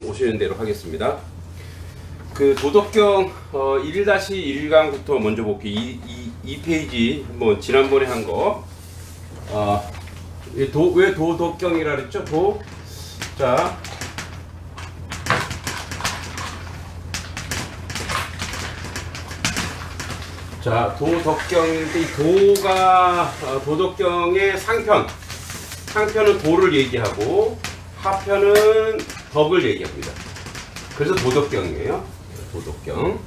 오시는 대로 하겠습니다. 그 도덕경 1-1강부터 먼저 볼게요. 이 페이지 한번 지난번에 한 거. 왜 도덕경이라 그랬죠? 자, 도덕경인데 이 도가 도덕경의 상편은 도를 얘기하고 하편은 덕을 얘기합니다. 그래서 도덕경이에요. 도덕경.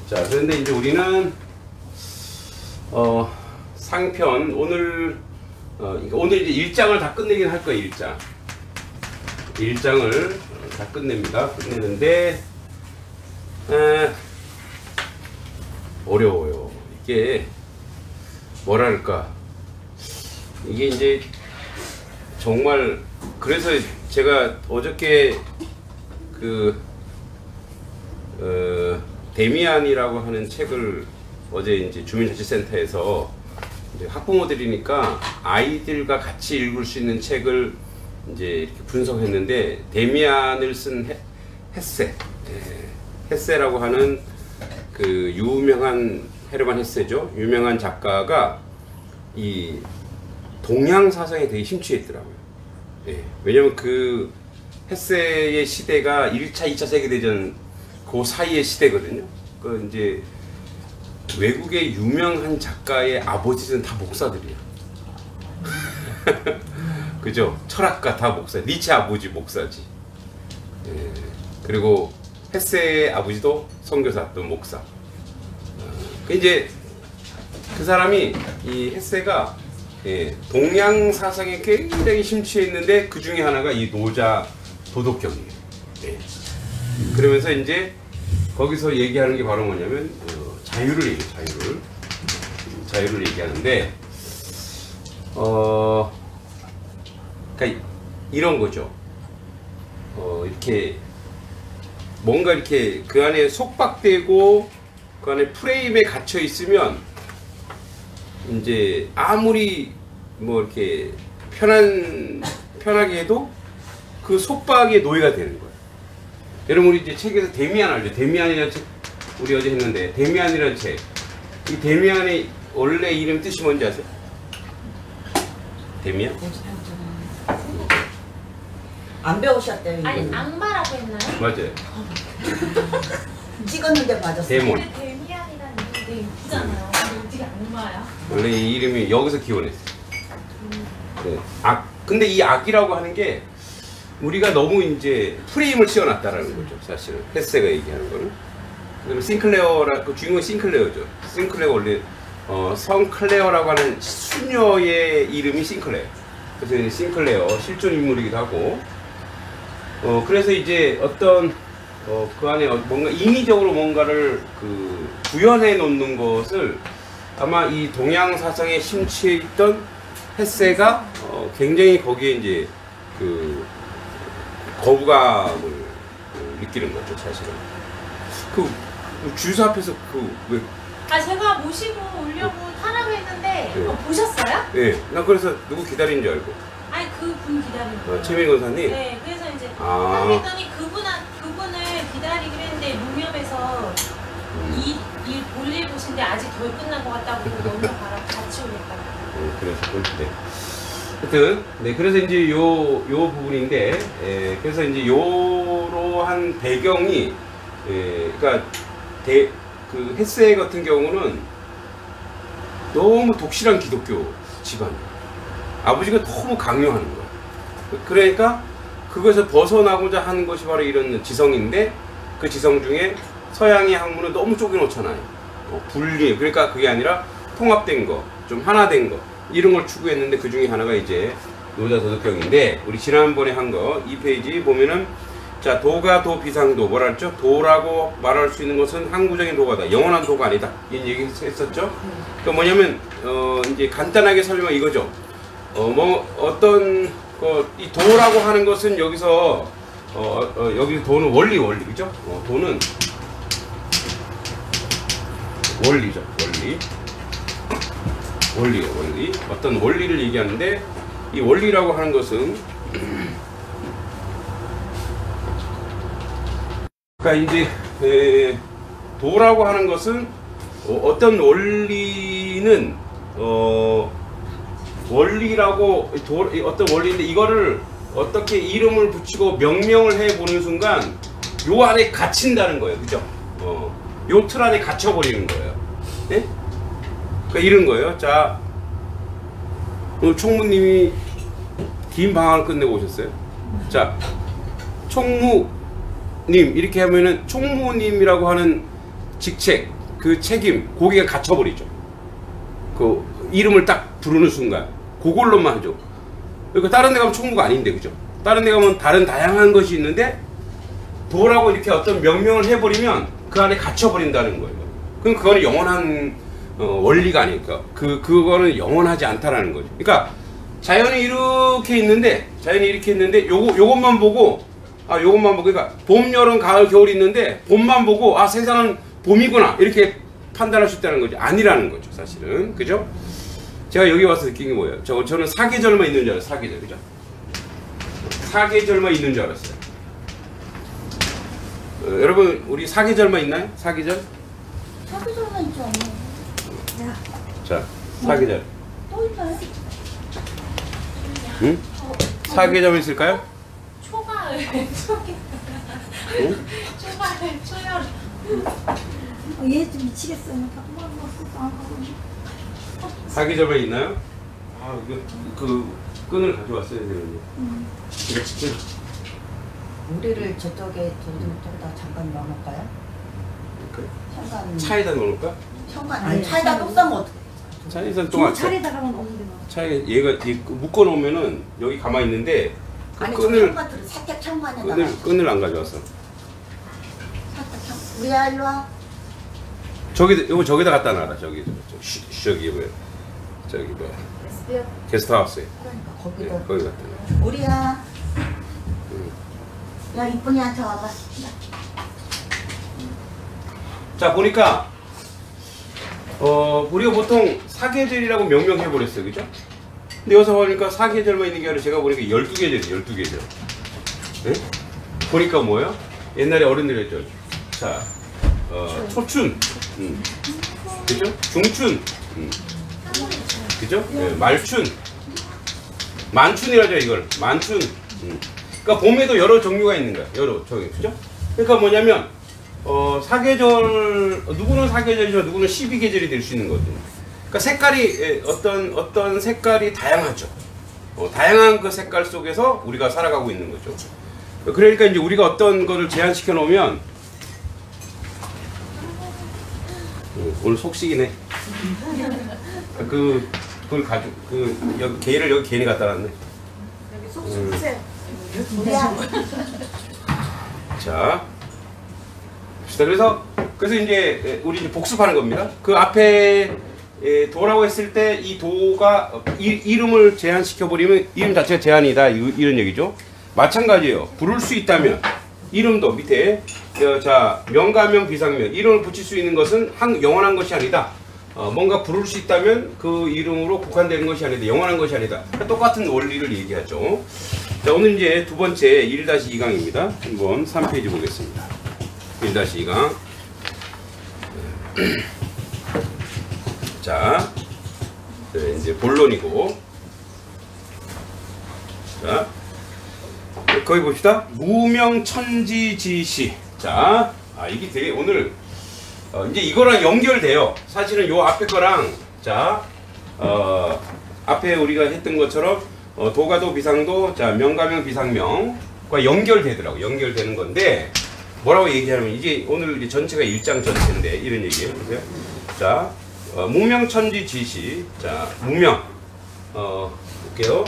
자, 그런데 이제 우리는 상편 오늘 이제 1장을 다 끝내긴 할 거예요. 1장을 다 끝냅니다. 끝내는데 어려워요. 이게 뭐랄까, 이게 이제 정말, 그래서 제가 어저께 데미안이라고 하는 책을 어제 이제 주민자치센터에서 이제 학부모들이니까 아이들과 같이 읽을 수 있는 책을 이제 이렇게 분석했는데, 데미안을 쓴 헤세라고 하는 그 유명한 헤르만 헤세죠. 유명한 작가가 이 동양 사상에 되게 심취했더라고요. 예, 왜냐면 그 헤세의 시대가 1차, 2차 세계대전 그 사이의 시대거든요. 그 이제 외국의 유명한 작가의 아버지는 다 목사들이에요. 그죠? 철학가 다 목사. 니체 아버지 목사지. 예, 그리고 헤세의 아버지도 선교사 또 목사. 이제 그 사람이, 이 헤세가 동양 사상에 굉장히 심취했는데 그 중에 하나가 이 노자 도덕경이에요. 예. 그러면서 이제 거기서 얘기하는 게 바로 뭐냐면 자유를 얘기해요. 자유를 얘기하는데 그러니까 이런 거죠. 이렇게 뭔가 이렇게 그 안에 속박되고 그 안에 프레임에 갇혀 있으면 이제 아무리 뭐 이렇게 편하게 해도 그 속박의 노예가 되는 거예요. 여러분, 우리 이제 책에서 데미안 알죠? 데미안이라는 책 우리 어제 했는데, 데미안이라는 책, 이 데미안의 원래 이름 뜻이 뭔지 아세요? 데미안? 안 배우셨대요. 아니, 악마라고 했나요? 맞아요. 찍었는데 맞았어요. 데몬. 근데 데미안이라는 이름이 되게 이쁘잖아요. 근데 어떻게 악마야? 원래 이 이름이 여기서 기원했어요. 네. 근데 이 악이라고 하는 게 우리가 너무 이제 프레임을 씌워놨다라는 거죠. 사실은 헤세가 얘기하는 거는. 그리고 그 주인공이 싱클레어죠. 싱클레어, 원래 성클레어라고 하는 수녀의 이름이 싱클레어. 그래서 싱클레어 실존 인물이기도 하고. 그래서 이제 어떤 그 안에 뭔가 인위적으로 뭔가를 구현해 놓는 것을, 아마 이 동양 사상에 심취해 있던 헤세가 굉장히 거기에 이제 거부감을 느끼는 거죠, 사실은. 주유소 앞에서 왜? 제가 모시고 오려고 타라고 했는데 네. 보셨어요? 네, 나 그래서 누구 기다리는 줄 알고. 아니, 그분 기다리는 거예요. 최민 권사님? 네, 그래서 이제 했더니 그분을 기다리기로 했는데 농협에서 일 볼일 보신데 아직 덜 끝난 것 같다고 너무 같이 오겠다고. 그래서 네. 하여튼, 네, 그래서 이제 요 부분인데, 그래서 이제 요러한 배경이, 그러니까 그 헤세 같은 경우는 너무 독실한 기독교 집안이에요. 아버지가 너무 강요하는 거예요. 그러니까 그것에서 벗어나고자 하는 것이 바로 이런 지성인데, 그 지성 중에 서양의 학문은 너무 쪼개놓잖아요. 분리, 그러니까 그게 아니라 통합된 거, 좀 하나된 거, 이런 걸 추구했는데, 그 중에 하나가 이제 노자 도덕경인데, 우리 지난번에 한 거 이 페이지 보면은, 자, 도가 도 비상도, 뭐라 했죠? 도라고 말할 수 있는 것은 항구적인 도가다, 영원한 도가 아니다, 이런 얘기 했었죠. 그러니까 뭐냐면 이제 간단하게 설명 이거죠. 이 도라고 하는 것은 여기서 여기 도는 원리, 그죠? 도는 원리죠, 원리. 어떤 원리를 얘기하는데, 이 원리라고 하는 것은 그러니까 이제 도라고 하는 것은 어떤 원리는 원리라고 어떤 원리인데 이거를 어떻게 이름을 붙이고 명명을 해 보는 순간 요 안에 갇힌다는 거예요, 그죠? 요 틀 안에 갇혀 버리는 거예요. 네? 그러니까 이런 거예요. 자, 오늘 총무님이 긴 방학을 끝내고 오셨어요. 자, 총무님 이렇게 하면은 총무님이라고 하는 직책, 그 책임, 거기가 갇혀버리죠. 그 이름을 딱 부르는 순간 그걸로만 하죠. 그러니까 다른 데 가면 총무가 아닌데, 그죠? 다른 데 가면 다른 다양한 것이 있는데 도라고 이렇게 어떤 명명을 해버리면 그 안에 갇혀버린다는 거예요. 그럼 그거는 영원한 원리가 아니니까 그거는 영원하지 않다라는 거죠. 그러니까 자연이 이렇게 있는데 요것만 보고 그러니까 봄, 여름, 가을, 겨울이 있는데 봄만 보고 세상은 봄이구나 이렇게 판단할 수 있다는 거죠. 아니라는 거죠, 사실은. 그죠? 제가 여기 와서 느낀 게 뭐예요? 저는 사계절만 있는 줄 알았어요. 사계절, 그죠? 사계절만 있는 줄 알았어요. 여러분, 우리 사계절만 있나요? 사계절? 사계절만 있지 않나요? 자, 사계절. 또 있나요? 응? 사계절 있을까요? 초가을, 응? 초가을, 초여름. 얘 좀 미치겠어. 사계절만 있나요? 이거 그 끈을 가져왔어야 되는데. 이거 직접. 우리를 저쪽에 저기다 잠깐 넣어놓을까요? 그래? 현관. 차에다 넣을까? 현관. 아니 차에다 뚝 싸면 어떡해? 차에서 또 차에다가만 넣는데 뭐. 차에 얘가 묶어 놓으면은 여기 가만히 있는데 아니 끈을 현관으로 살짝 현관에다가. 끈을 안 가져왔어. 살짝 우리야 일로 와. 저기다 갖다 놔라. 저기 뭐야? 저기 뭐야? 게스트하우스에. 그러니까 거기다. 네, 거기 갖다 놔. 우리야. 야 이쁜이 한테 와봐. 자, 보니까 우리가 보통 사계절이라고 명명해 버렸어요, 그죠? 근데 여기서 보니까 사계절만 있는 게 아니라 제가 보니까 12계절이에요, 12계절. 네? 보니까 뭐예요? 옛날에 어른들이 했죠. 자, 초춘, 그죠? 중춘, 그죠? 네, 말춘, 만춘이라죠, 이걸. 만춘. 그러니까 봄에도 여러 종류가 있는 거야. 여러 종류, 그죠? 그러니까 뭐냐면 사계절, 누구는 사계절이지만 누구는 12계절이 될 수 있는 거거든요. 그러니까 색깔이 어떤 색깔이 다양하죠. 다양한 그 색깔 속에서 우리가 살아가고 있는 거죠. 그러니까 이제 우리가 어떤 거를 제한시켜 놓으면 오늘 속식이네. 그걸 가지고 여기 개를 여기 괜히 갖다 놨네. 여기 속수 주세요. 자, 그래서 이제 우리 이제 복습하는 겁니다. 그 앞에 도라고 했을 때 이 도가 이름을 제한시켜 버리면 이름 자체가 제한이다 이런 얘기죠. 마찬가지예요. 부를 수 있다면 이름도 밑에 자 명가명 비상명 이름을 붙일 수 있는 것은 영원한 것이 아니다. 뭔가 부를 수 있다면 그 이름으로 국한되는 것이 아니다. 영원한 것이 아니다. 똑같은 원리를 얘기하죠. 자, 오늘 이제 두 번째 1-2강입니다. 한번 3페이지 보겠습니다. 1-2강. 자, 이제 본론이고. 자, 거기 봅시다. 무명천지지시. 자, 이게 되게 오늘 이제 이거랑 연결돼요. 사실은 요 앞에 거랑 자, 앞에 우리가 했던 것처럼 도가도 비상도, 자 명가명 비상명과 연결되더라고. 연결되는 건데 뭐라고 얘기하면 이제 오늘 이제 전체가 1장 전체인데 이런 얘기예요. 그죠? 자, 무명천지지시. 자, 무명. 볼게요.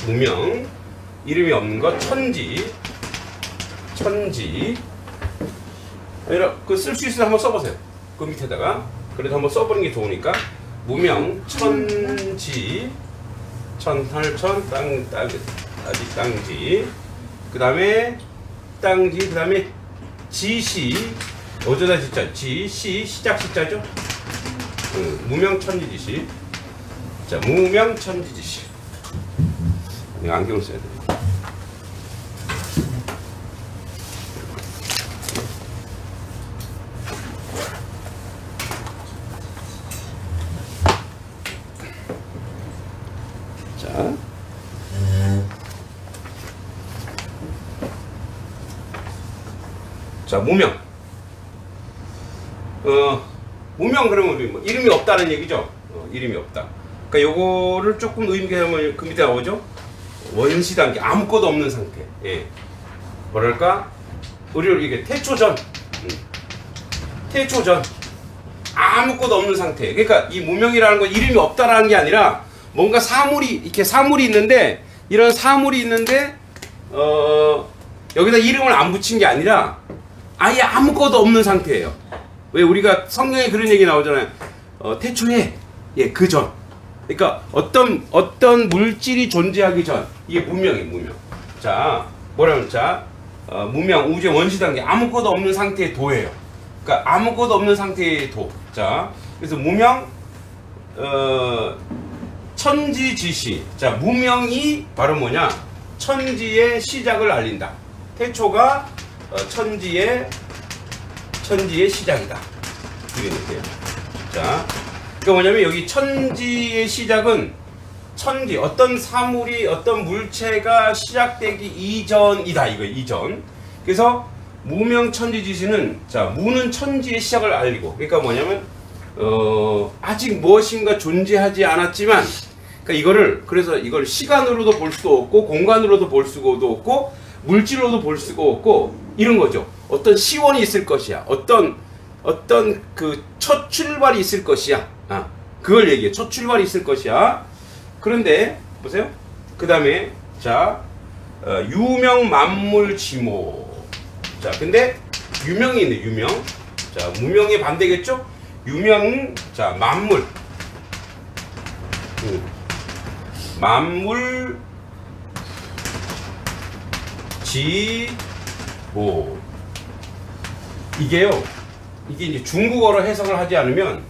무명. 이름이 없는 것. 천지. 그 쓸 수 있으면 한번 써보세요. 그 밑에다가. 그래도 한번 써보는 게 좋으니까. 무명, 천지, 천할천, 땅지. 그 다음에 땅지, 그 다음에 지시. 어쩌다 진짜 지시, 시작 시자죠. 무명천지지시. 자, 무명천지지시. 안경을 써야 돼. 자, 무명. 무명 그러면 우리 뭐 이름이 없다는 얘기죠. 이름이 없다. 그러니까 요거를 조금 의미하면 그 밑에 나오죠. 원시 단계, 아무것도 없는 상태. 예. 뭐랄까? 우리 이게 태초전. 태초전. 아무것도 없는 상태. 그러니까 이 무명이라는 건 이름이 없다라는 게 아니라 뭔가 사물이 이렇게 사물이 있는데 이런 사물이 있는데 여기다 이름을 안 붙인 게 아니라 아예 아무것도 없는 상태예요. 왜 우리가 성경에 그런 얘기 나오잖아요. 태초에 그 전. 그러니까 어떤 물질이 존재하기 전 이게 무명이에요. 무명. 자 뭐라면 자 무명 우주의 원시 단계 아무것도 없는 상태의 도예요. 그러니까 아무것도 없는 상태의 도. 자 그래서 무명 천지지시. 자 무명이 바로 뭐냐? 천지의 시작을 알린다. 태초가 천지의 시작이다. 이렇게요. 자, 그러니까 뭐냐면 여기 천지의 시작은 천지 어떤 사물이 어떤 물체가 시작되기 이전이다. 이거 이전. 그래서 무명 천지지시는 자 무는 천지의 시작을 알리고. 그러니까 뭐냐면 아직 무엇인가 존재하지 않았지만. 그러니까 그래서 이걸 시간으로도 볼 수도 없고 공간으로도 볼 수가 없고 물질로도 볼 수가 없고 이런 거죠. 어떤 시원이 있을 것이야. 어떤 그 첫 출발이 있을 것이야. 그걸 얘기해. 첫 출발이 있을 것이야. 그런데 보세요. 그 다음에 자 유명 만물 지모. 자 근데 유명이 있네. 유명. 자 무명의 반대겠죠. 유명. 자 만물. 만물 지모. 이게요. 이게 이제 중국어로 해석을 하지 않으면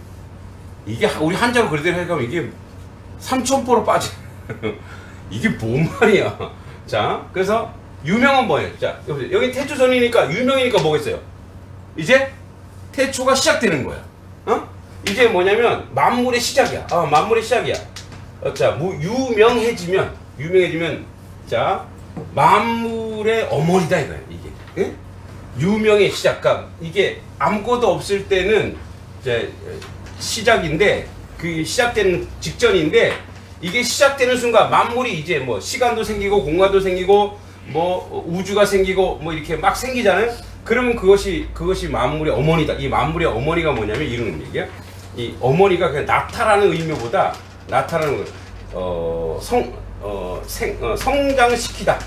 이게 우리 한자로 그대로 해가면 이게 삼천포로 빠져. 이게 뭔 말이야. 자 그래서 유명은 뭐예요? 자 여기 태초전이니까 유명이니까 뭐겠어요? 이제 태초가 시작되는 거야. 이제 뭐냐면 만물의 시작이야. 만물의 시작이야. 자 유명해지면 자 만물의 어머니다 이거야. 이게 유명의 시작감. 이게 아무것도 없을 때는 이제 시작인데 그 시작되는 직전인데 이게 시작되는 순간 만물이 이제 뭐 시간도 생기고 공간도 생기고 뭐 우주가 생기고 뭐 이렇게 막 생기잖아요. 그러면 그것이 만물의 어머니다. 이 만물의 어머니가 뭐냐면 이런 얘기야. 이 어머니가 그냥 나타라는 의미보다 나타나는 성장시키다.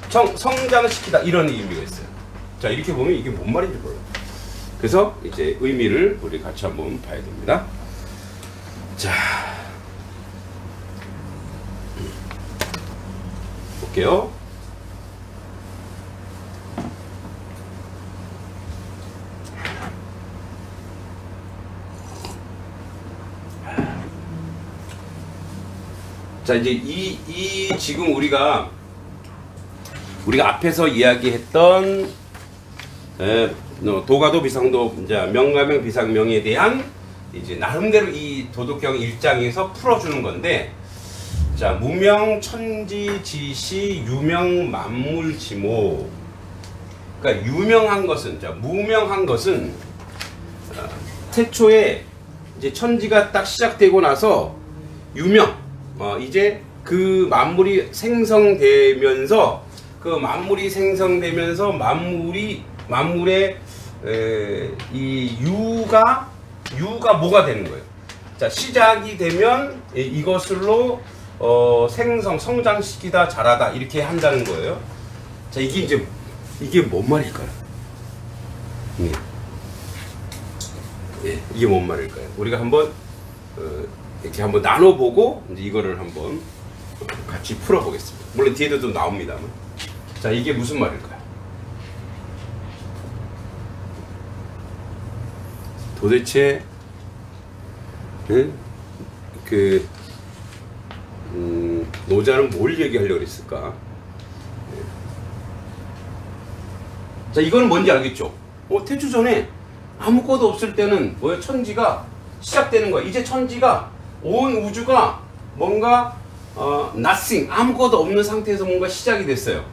성장시키다 이런 의미가 있어요. 자 이렇게 보면 이게 뭔 말인지 몰라요. 그래서 이제 의미를 우리 같이 한번 봐야 됩니다. 자 볼게요. 자 이제 이 지금 우리가 앞에서 이야기했던 도가도 비상도 이제 명가명 비상명에 대한 이제 나름대로 이 도덕경 1장에서 풀어주는 건데 자 무명 천지지시 유명 만물지모. 그러니까 유명한 것은 자 무명한 것은 태초에 이제 천지가 딱 시작되고 나서 유명 이제 그 만물이 생성되면서 만물의 이 유가 뭐가 되는 거예요. 자 시작이 되면 이것으로 성장시키다 자라다 이렇게 한다는 거예요. 자 이게 뭔 말일까요? 이게 뭔 말일까요? 우리가 한번 이렇게 한번 나눠보고 이제 이거를 한번 같이 풀어보겠습니다. 물론 뒤에도 좀 나옵니다만. 자 이게 무슨 말일까요? 도대체 노자는 뭘 얘기하려고 했을까? 자 이거는 뭔지 알겠죠? 태초전에 아무것도 없을 때는 뭐야? 천지가 시작되는 거야. 이제 천지가 온 우주가 뭔가 nothing 아무것도 없는 상태에서 뭔가 시작이 됐어요.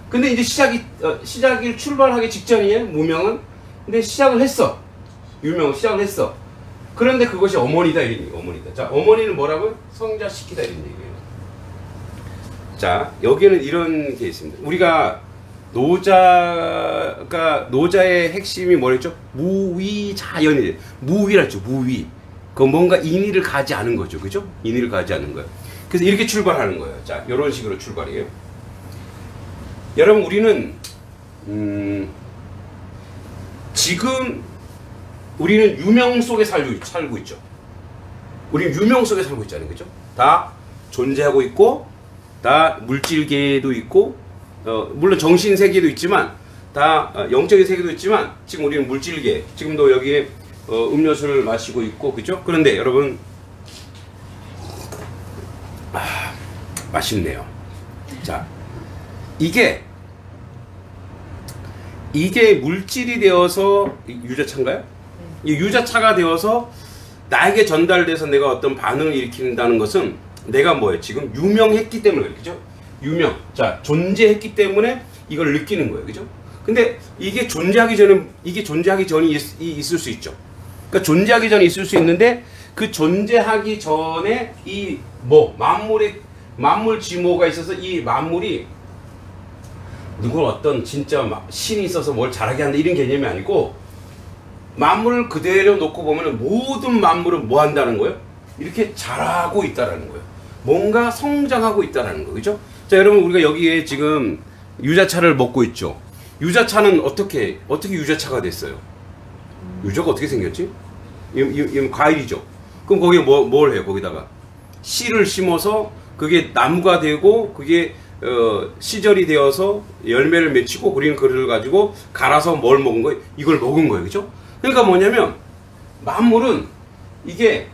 근데 이제 시작이 출발하기 직전이에요, 무명은. 근데 시작을 했어. 유명은 시작을 했어. 그런데 그것이 어머니다, 이런 얘기, 어머니다. 자, 어머니는 뭐라고요? 성자시키다, 이런 얘기예요. 자, 여기에는 이런 게 있습니다. 우리가 노자의 핵심이 뭐랬죠? 무위자연이에요. 무위랄죠, 무위. 그 뭔가 인의를 가지 않은 거죠, 그죠? 인의를 가지 않는 거예요. 그래서 이렇게 출발하는 거예요. 자, 이런 식으로 출발이에요. 여러분, 우리는 지금 우리는 유명 속에 살고 있죠. 우리는 유명 속에 살고 있잖아요, 그죠? 다 존재하고 있고, 다 물질계도 있고, 물론 정신 세계도 있지만, 다 영적인 세계도 있지만, 지금 우리는 물질계, 지금도 여기에 음료수를 마시고 있고, 그죠? 그런데 여러분, 맛있네요. 자, 이게 물질이 되어서 유자차인가요? 이 유자차가 되어서 나에게 전달돼서 내가 어떤 반응을 일으킨다는 것은 내가 뭐예요? 지금 유명했기 때문에 그래요, 그죠? 유명. 자, 존재했기 때문에 이걸 느끼는 거예요, 그죠? 근데 이게 존재하기 전에 있을 수 있죠. 그러니까 존재하기 전에 있을 수 있는데 그 존재하기 전에 이 만물 지모가 있어서 이 만물이 누구 어떤 진짜 신이 있어서 뭘 잘하게 한다 이런 개념이 아니고 만물을 그대로 놓고 보면 모든 만물은 뭐 한다는 거예요? 이렇게 자라고 있다라는 거예요. 뭔가 성장하고 있다라는 거예요. 그죠? 자, 여러분, 우리가 여기에 지금 유자차를 먹고 있죠. 유자차는 어떻게 유자차가 됐어요? 유자가 어떻게 생겼지? 이 과일이죠. 그럼 거기에 뭘 해요? 거기다가 씨를 심어서 그게 나무가 되고 그게 시절이 되어서 열매를 맺히고 그린 그릇을 가지고 갈아서 뭘 먹은 거예요? 이걸 먹은 거예요. 그죠? 그러니까 뭐냐면 만물은 이게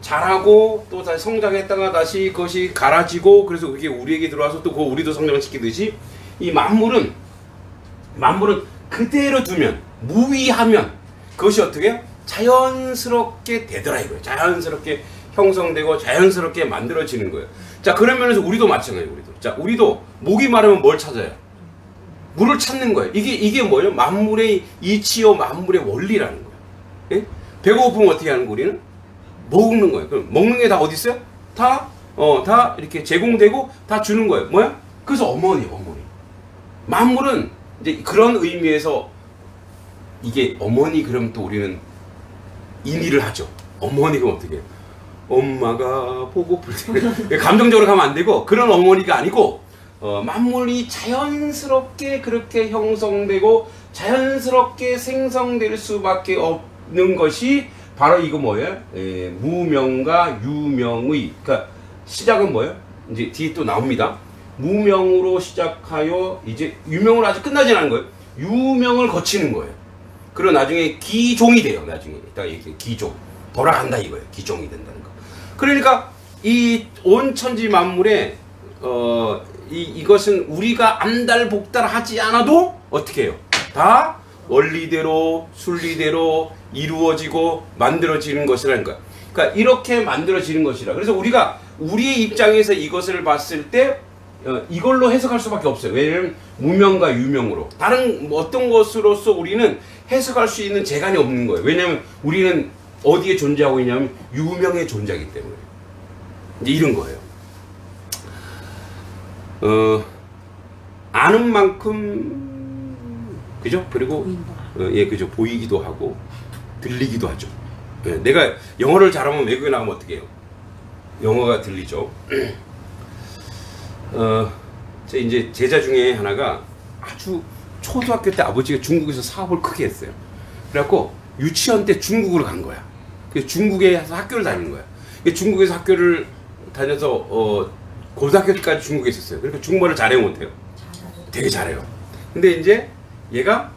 자라고 또 다시 성장했다가 다시 그것이 갈아지고 그래서 그게 우리에게 들어와서 또 우리도 성장시키듯이 이 만물은 그대로 두면 무위하면 그것이 어떻게 해요? 자연스럽게 되더라 이거예요. 자연스럽게 형성되고 자연스럽게 만들어지는 거예요. 자, 그런 면에서 우리도 마찬가지예요. 우리도 목이 마르면 뭘 찾아요? 물을 찾는 거예요. 이게 뭐예요? 만물의 이치요 만물의 원리라는 거예요. 예? 배고프면 어떻게 하는 거예요? 우리는 먹는 거예요. 그럼 먹는 게 다 어디 있어요? 다 이렇게 제공되고 다 주는 거예요. 뭐야? 그래서 어머니. 만물은 이제 그런 의미에서 이게 어머니 그럼 또 우리는 인의를 하죠. 어머니 그럼 어떻게 해요? 엄마가 보고플 때 감정적으로 가면 안 되고 그런 어머니가 아니고 만물이 자연스럽게 그렇게 형성되고 자연스럽게 생성될 수밖에 없는 것이 바로 이거 뭐예요? 무명과 유명의. 그러니까 시작은 뭐예요? 이제 뒤에 또 나옵니다. 무명으로 시작하여 이제 유명으로 아직 끝나지 않은 거예요. 유명을 거치는 거예요. 그리고 나중에 기종이 돼요. 나중에 이따 이렇게 기종 돌아간다 이거예요. 기종이 된다는 거. 그러니까 이 온 천지 만물에 이것은 우리가 안달복달하지 않아도 어떻게 해요? 다 원리대로 순리대로 이루어지고 만들어지는 것이라는 거야. 그러니까 이렇게 만들어지는 것이라. 그래서 우리가 우리의 입장에서 이것을 봤을 때 이걸로 해석할 수밖에 없어요. 왜냐하면 무명과 유명으로 다른 어떤 것으로서 우리는 해석할 수 있는 재간이 없는 거예요. 왜냐하면 우리는 어디에 존재하고 있냐면 유명에 존재하기 때문에 이제 이런 거예요. 아는 만큼 그죠? 그리고 예, 그죠. 보이기도 하고 들리기도 하죠. 예, 내가 영어를 잘하면 외국에 나가면 어떻게 해요? 영어가 들리죠. 제 이제 제자 중에 하나가 아주 초등학교 때 아버지가 중국에서 사업을 크게 했어요. 그래갖고 유치원 때 중국으로 간 거야. 그래서 중국에서 학교를 다니는 거야. 중국에서 학교를 다녀서 고등학교 때까지 중국에 있었어요. 그러니까 중국말을 잘해요, 못해요? 되게 잘해요. 근데 이제 얘가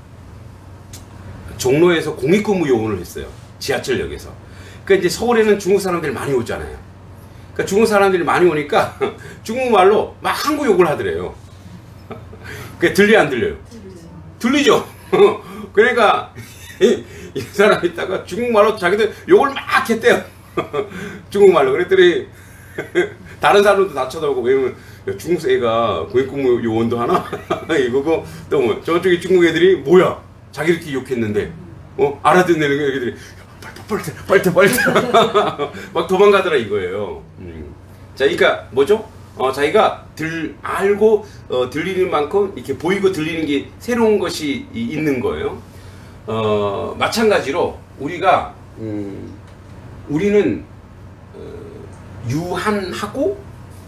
종로에서 공익근무 요원을 했어요. 지하철역에서. 그러니까 이제 서울에는 중국 사람들이 많이 오잖아요. 그러니까 중국 사람들이 많이 오니까 중국말로 막 한국 욕을 하더래요. 그게 들려요, 안 들려요? 들리죠? 그러니까 이 사람이 있다가 중국말로 자기들 욕을 막 했대요. 중국말로. 그랬더니 다른 사람도 다 쳐다보고, 왜냐면 야, 중국 애가 고액근무 요원도 하나? 이거고 또 뭐 저쪽에 중국 애들이 뭐야? 자기들끼리 욕했는데 알아듣는 애들이 빨리 막 도망가더라 이거예요. 자, 그러니까 뭐죠? 자기가 알고 들리는 만큼 이렇게 보이고 들리는 게 새로운 것이 있는 거예요. 마찬가지로 우리는 유한하고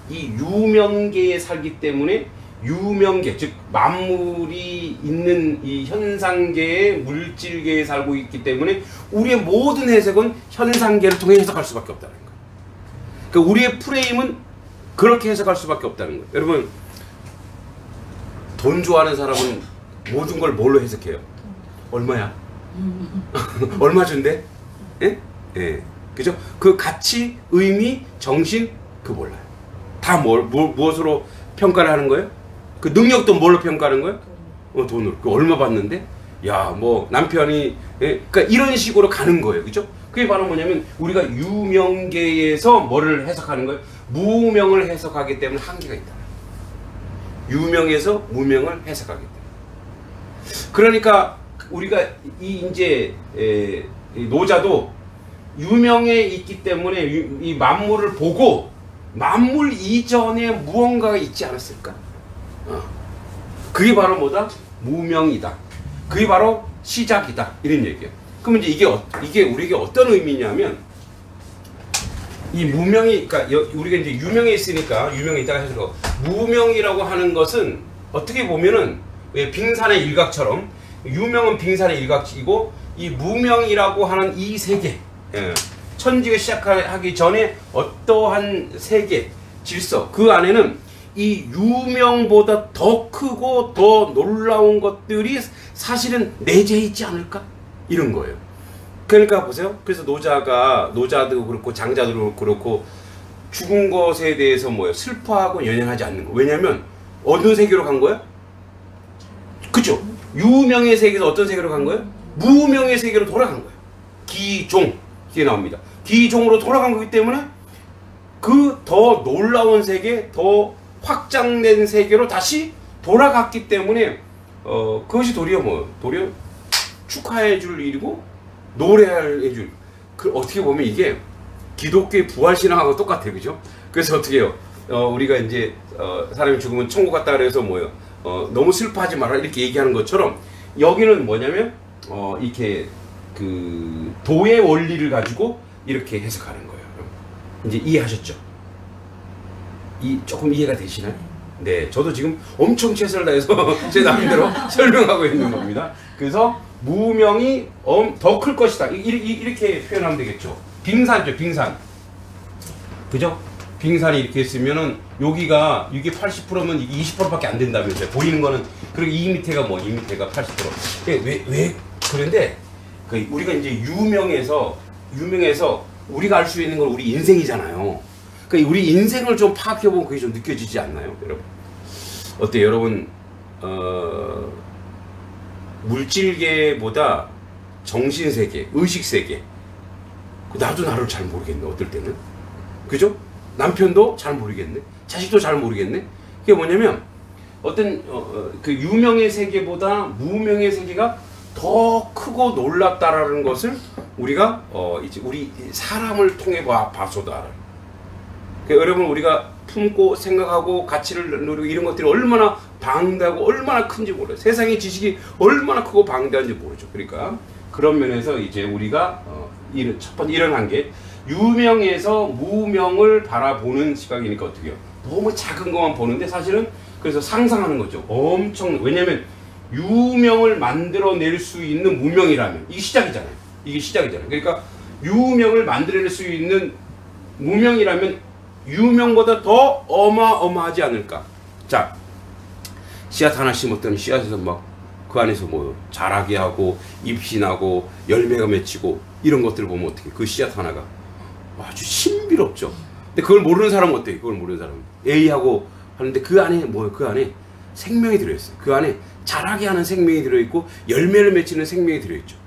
이 유명계에 살기 때문에 유명계, 즉 만물이 있는 이 현상계의 물질계에 살고 있기 때문에 우리의 모든 해석은 현상계를 통해 해석할 수밖에 없다는 거예요. 그러니까 우리의 프레임은 그렇게 해석할 수밖에 없다는 거예요. 여러분, 돈 좋아하는 사람은 모든 걸 뭘로 해석해요? 얼마야? 얼마 준대? 예? 예. 그죠? 그 가치, 의미, 정신, 그 몰라요. 다 무엇으로 평가를 하는 거예요? 그 능력도 뭘로 평가하는 거예요? 돈으로. 그 얼마 받는데? 야, 뭐 남편이, 예? 그러니까 이런 식으로 가는 거예요. 그죠? 그게 바로 뭐냐면 우리가 유명계에서 뭐를 해석하는 거예요? 무명을 해석하기 때문에 한계가 있다. 유명에서 무명을 해석하기 때문에. 그러니까 우리가 이제 노자도 유명에 있기 때문에 이 만물을 보고 만물 이전에 무언가가 있지 않았을까? 그게 바로 뭐다? 무명이다. 그게 바로 시작이다. 이런 얘기예요. 그러면 이제 이게 우리에게 어떤 의미냐면 이 무명이, 그러니까 우리가 이제 유명에 있으니까 유명에 있다가 해서 무명이라고 하는 것은 어떻게 보면은 왜 빙산의 일각처럼 유명은 빙산의 일각이고 이 무명이라고 하는 이 세계, 천지가 시작하기 전에 어떠한 세계, 질서, 그 안에는 이 유명보다 더 크고 더 놀라운 것들이 사실은 내재해 있지 않을까? 이런 거예요. 그러니까 보세요. 그래서 노자도 그렇고 장자도 그렇고 죽은 것에 대해서 뭐예요? 슬퍼하고 연연하지 않는 거. 왜냐면 어느 세계로 간 거야? 그죠? 유명의 세계에서 어떤 세계로 간 거예요? 무명의 세계로 돌아간 거예요. 기종, 이게 나옵니다. 기종으로 돌아간 거기 때문에 그 더 놀라운 세계, 더 확장된 세계로 다시 돌아갔기 때문에 그것이 도리어 축하해 줄 일이고 노래해 줄, 어떻게 보면 이게 기독교의 부활신앙하고 똑같아요. 그죠? 그래서 어떻게 해요? 우리가 이제 사람이 죽으면 천국 갔다 그래서 너무 슬퍼하지 마라 이렇게 얘기하는 것처럼 여기는 뭐냐면 이렇게 그 도의 원리를 가지고 이렇게 해석하는 거예요. 이제 이해하셨죠? 조금 이해가 되시나요? 네, 저도 지금 엄청 최선을 다해서 제 나름대로 설명하고 있는 겁니다. 그래서 무명이 더 클 것이다. 이렇게 표현하면 되겠죠. 빙산이죠, 빙산. 그죠? 빙산이 이렇게 있으면은 이게 80%면 이게 20%밖에 안 된다면서요. 보이는 거는. 그리고 이 밑에가 80%. 왜 그런데 우리가 이제 유명해서 우리가 알 수 있는 건 우리 인생이잖아요. 그러니까 우리 인생을 좀 파악해보면 그게 좀 느껴지지 않나요, 여러분? 어때요, 여러분? 물질계보다 정신세계, 의식세계, 나도 나를 잘 모르겠네, 어떨 때는. 그죠? 남편도 잘 모르겠네, 자식도 잘 모르겠네. 그게 뭐냐면 어떤 그 유명의 세계보다 무명의 세계가 더 크고 놀랍다라는 것을 우리가 이제 우리 사람을 통해 봐서도 알아요. 그러니까 여러분, 우리가 품고 생각하고 가치를 누리고 이런 것들이 얼마나 방대하고 얼마나 큰지 몰라요. 세상의 지식이 얼마나 크고 방대한지 모르죠. 그러니까 그런 면에서 이제 우리가 첫 번째 일어난 게 유명에서 무명을 바라보는 시각이니까 어떻게 해요? 너무 작은 것만 보는데 사실은 그래서 상상하는 거죠. 왜냐면 유명을 만들어낼 수 있는 무명이라면 이게 시작이잖아요. 그러니까 유명을 만들어낼 수 있는 무명이라면 유명보다 더 어마어마하지 않을까. 자, 씨앗 하나 심었더니 씨앗에서 막 그 안에서 자라게 하고 잎신하고 열매가 맺히고 이런 것들을 보면 어떻게 그 씨앗 하나가 아주 신비롭죠. 근데 그걸 모르는 사람은 어때요? 그걸 모르는 사람은 A하고 하는데 그 안에 그 안에 생명이 들어있어요. 그 안에 자라게 하는 생명이 들어있고 열매를 맺히는 생명이 들어있죠.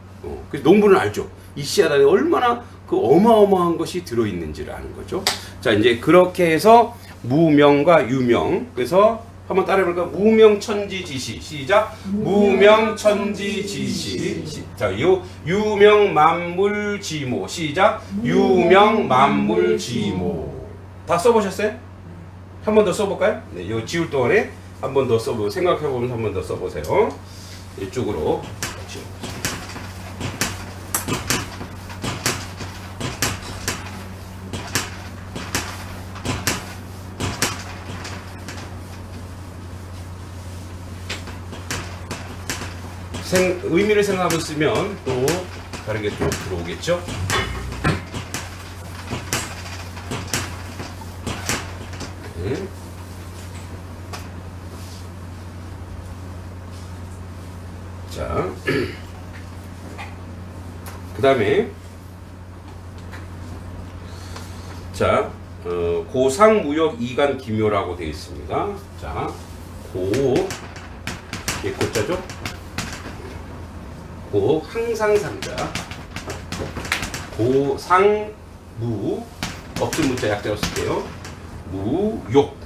그래서 농부는 알죠. 이 씨앗 안에 얼마나 그 어마어마한 것이 들어있는지를 아는 거죠. 자, 이제 그렇게 해서 무명과 유명. 그래서 한번 따라해볼까? 무명천지지시. 시작. 무명천지지시. 자, 요 유명만물지모. 시작. 유명만물지모. 다 써보셨어요? 한 번 더 써볼까요? 네, 요 지울 동안에 한 번 더 써보고 생각해보면서 한 번 더 써보세요. 이쪽으로. 의미를 생각하고 있으면 또 다른 게 또 들어오겠죠? 네. 자, 그 다음에 자, 고상무역 이간 기묘라고 되어 있습니다. 자, 고자죠? 고 항상상자, 고상무 없을 무자 약자로 쓸게요. 무욕,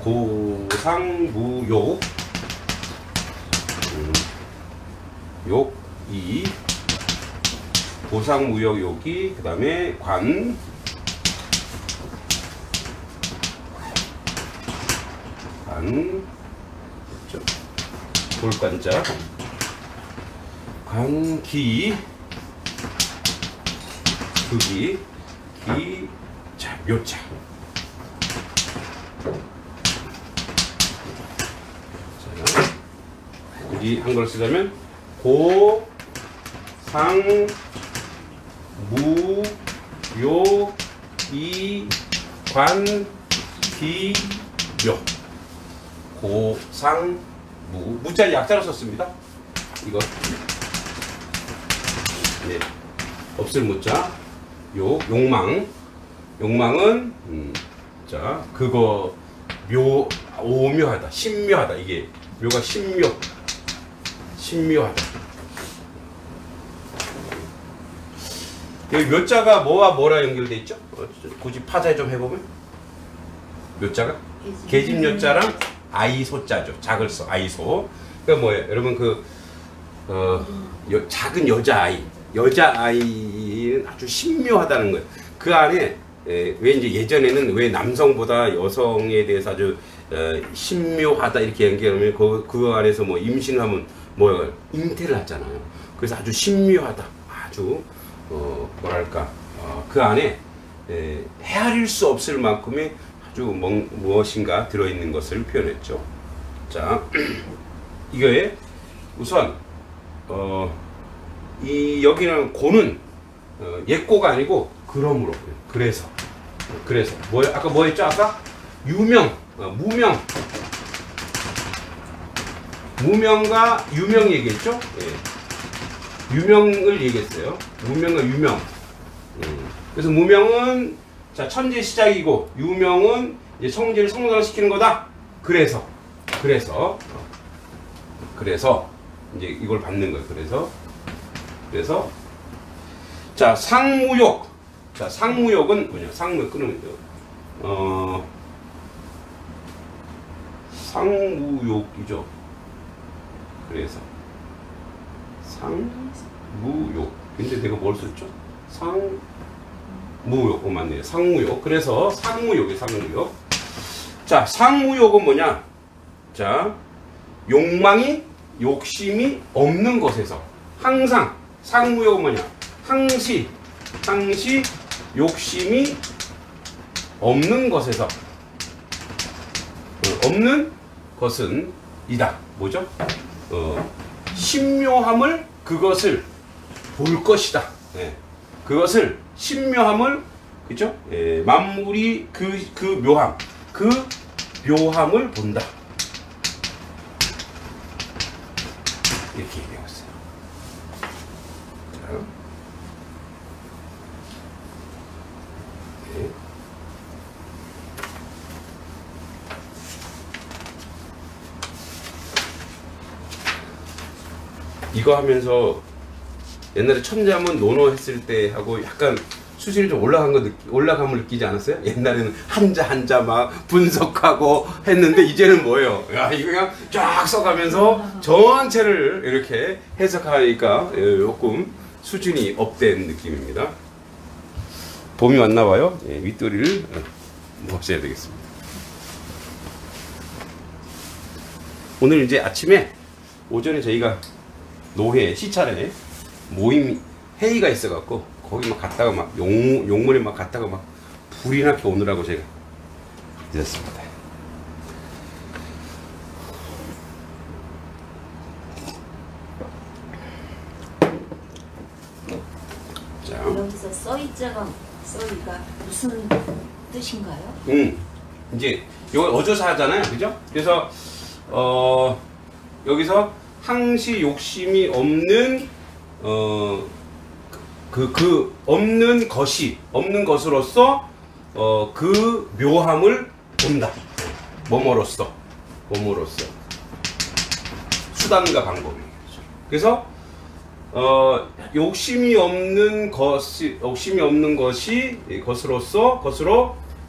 고상무욕, 욕이 고상무역 욕이 그 다음에 관, 돌관자, 관기, 극이, 기, 자, 묘자. 자, 굳이 한글 쓰자면 고, 상, 무, 요, 이, 관, 기, 묘. 고, 상, 무자를 약자로 썼습니다. 이거. 네. 없을 무자. 욕망. 욕망은, 자, 그거, 오묘하다. 신묘하다. 이게, 묘가 신묘하다. 여기 묘자가 뭐와 뭐라 연결돼 있죠? 굳이 파자 좀 해보면? 묘자가? 계집묘자랑 아이소자죠. 작을 써. 아이소. 그러니까 뭐예요? 여러분 작은 여자아이는 아주 신묘하다는 거예요. 그 안에 왜 이제 예전에는 왜 남성보다 여성에 대해서 아주 신묘하다 이렇게 연결하면 그 안에서 뭐 임신하면 뭐예요? 잉태를 하잖아요. 그래서 아주 신묘하다. 아주 뭐랄까 그 안에 헤아릴 수 없을 만큼의 아주 무엇인가 들어있는 것을 표현했죠. 자, 이거에 우선 여기는 고는 옛고가 아니고 그러므로 그래서 아까 뭐 했죠? 아까 무명과 유명 얘기했죠? 예. 유명을 얘기했어요. 무명과 유명. 그래서 무명은 자 천재 시작이고 유명은 이제 성질을 성장시키는 거다. 그래서 이제 이걸 받는 거예요. 그래서 자 상무욕. 자 상무욕은 뭐냐? 상무욕 끊으면 돼요. 상무욕이죠. 그래서 상무욕. 근데 내가 뭘 썼죠? 상무욕. 맞네요. 상무욕. 그래서 상무욕이 상무욕. 자, 상무욕은 뭐냐? 자, 욕심이 없는 것에서 항상 상무욕은 뭐냐? 항시 욕심이 없는 것에서 없는 것은 이다. 뭐죠? 신묘함을 그것을 볼 것이다. 네. 그것을 신묘함을 그죠? 예, 만물이 그 묘함을 본다. 이렇게 얘기하고 있어요. 자. 네. 이거 하면서 옛날에 천자문 논어 했을 때 하고 약간 수준이 좀 올라감을 느끼지 않았어요? 옛날에는 한자 한자 막 분석하고 했는데 이제는 뭐예요? 야, 이거 그냥 쫙 써가면서 전체를 이렇게 해석하니까 조금 수준이 업된 느낌입니다. 봄이 왔나 봐요. 예, 윗도리를 모셔야 되겠습니다. 오늘 이제 오전에 저희가 노회 시찰에 모임 회의가 있어갖고 거기 막 갔다가 막 용문에 막 갔다가 막 불이 나게 오느라고 제가 늦었습니다. 자, 여기서 써있자가 써이가 무슨 뜻인가요? 이제 이거 어조사 하잖아요, 그죠? 그래서 여기서 항시 욕심이 없는 없는 것으로서 그 묘함을 본다. 뭐뭐로써 수단과 방법이죠. 그래서 욕심이 없는 것으로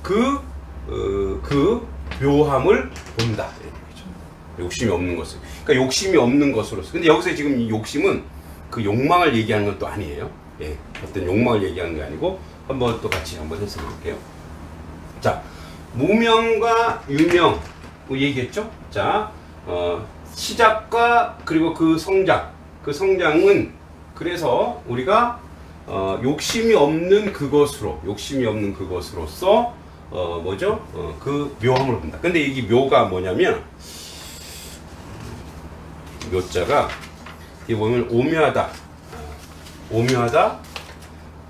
그 묘함을 본다. 욕심이 없는 것을. 그러니까 욕심이 없는 것으로서. 근데 여기서 지금 이 욕심은 그 욕망을 얘기하는 건 또 아니에요. 예, 어떤 욕망을 얘기하는 게 아니고 한번 또 같이 한번 해석해 볼게요. 자, 무명과 유명 뭐 얘기했죠? 자, 시작과 그리고 그 성장은 그래서 우리가 욕심이 없는 그것으로서 뭐죠? 그 묘함을 본다. 근데 이게 묘가 뭐냐면 묘자가 이게 보면 오묘하다,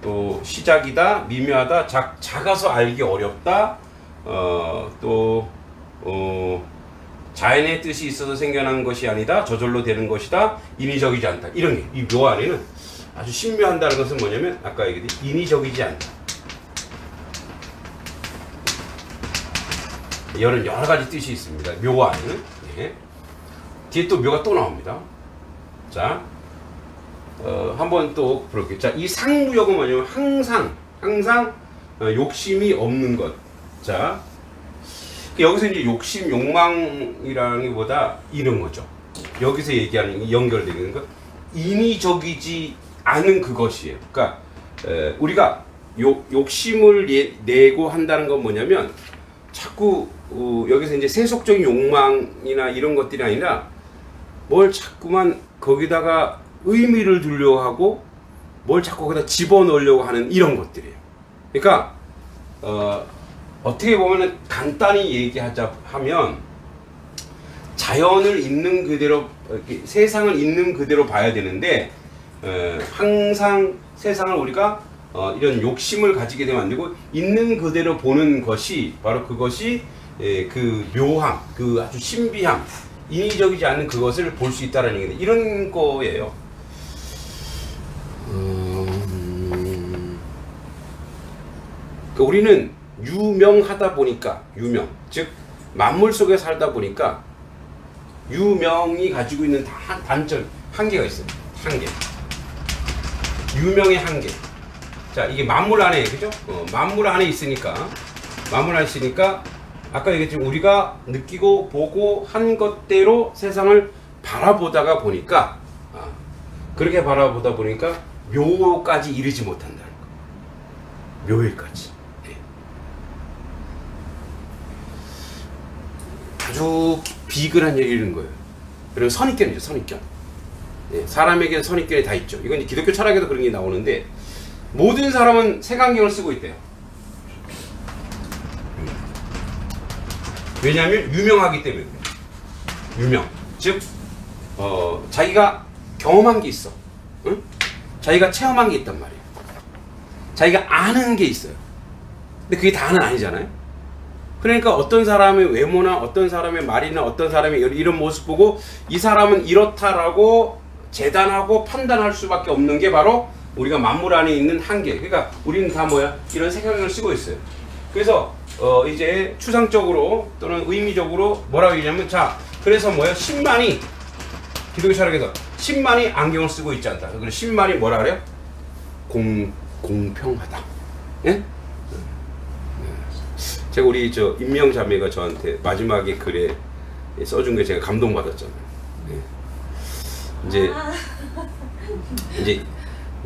또 시작이다, 미묘하다, 작아서 알기 어렵다, 자연의 뜻이 있어서 생겨난 것이 아니다, 저절로 되는 것이다, 인위적이지 않다. 이런 게 이 묘 안에는 아주 신묘한다는 것은 뭐냐면 아까 얘기했듯이 인위적이지 않다. 여러 가지 뜻이 있습니다. 묘 안에는. 예. 뒤에 또 묘가 또 나옵니다. 자, 한번 또 볼게요. 자, 이 상무역은 뭐냐면 항상 욕심이 없는 것. 자, 여기서 이제 욕망이라는 것보다 이런 거죠. 여기서 얘기하는 연결되는 것, 인위적이지 않은 그것이에요. 그러니까 우리가 욕심을 내고 한다는 건 뭐냐면 자꾸 여기서 이제 세속적인 욕망이나 이런 것들이 아니라 뭘 자꾸만 거기다가 의미를 두려고 하고 뭘 자꾸 거기다 집어넣으려고 하는 이런 것들이에요. 그러니까 어떻게 보면 간단히 얘기하자 하면 자연을 있는 그대로, 세상을 있는 그대로 봐야 되는데 항상 세상을 우리가 이런 욕심을 가지게 되면 안 되고 있는 그대로 보는 것이 바로 그것이 그 묘함, 그 아주 신비함, 인위적이지 않은 그것을 볼 수 있다는 얘기인데 이런 거예요. 우리는 유명하다 보니까 즉 만물 속에 살다 보니까 유명이 가지고 있는 단점 한계가 있어요. 한계. 유명의 한계. 자, 이게 만물 안에, 그죠? 만물 안에 있으니까 아까 얘기했지만 우리가 느끼고 보고 한 것대로 세상을 바라보다가 보니까 그렇게 바라보다 보니까 묘까지 이르지 못한다는 거. 묘일까지. 네. 아주 비근한 얘기인 거예요. 그리고 선입견이죠, 선입견. 네, 사람에게는 선입견이 다 있죠. 이건 기독교 철학에도 그런 게 나오는데 모든 사람은 색안경을 쓰고 있대요. 왜냐하면 유명하기 때문에. 유명. 즉 자기가 경험한 게 있어. 응? 자기가 체험한 게 있단 말이에요. 자기가 아는 게 있어요. 근데 그게 다는 아니잖아요. 그러니까 어떤 사람의 외모나 어떤 사람의 말이나 어떤 사람의 이런 모습 보고 이 사람은 이렇다라고 재단하고 판단할 수밖에 없는 게 바로 우리가 만물 안에 있는 한계. 그러니까 우리는 다 뭐야? 이런 색안경을 쓰고 있어요. 그래서 이제 추상적으로 또는 의미적으로 뭐라고 얘기냐면, 자, 그래서 뭐야? 10만이 기독교 철학에서 10만이 안경을 쓰고 있지 않다. 그래서 10만이 뭐라 그래요? 공평하다. 예? 제가 우리 저 임명자매가 저한테 마지막에 글에 써준 게 제가 감동받았잖아요. 예. 이제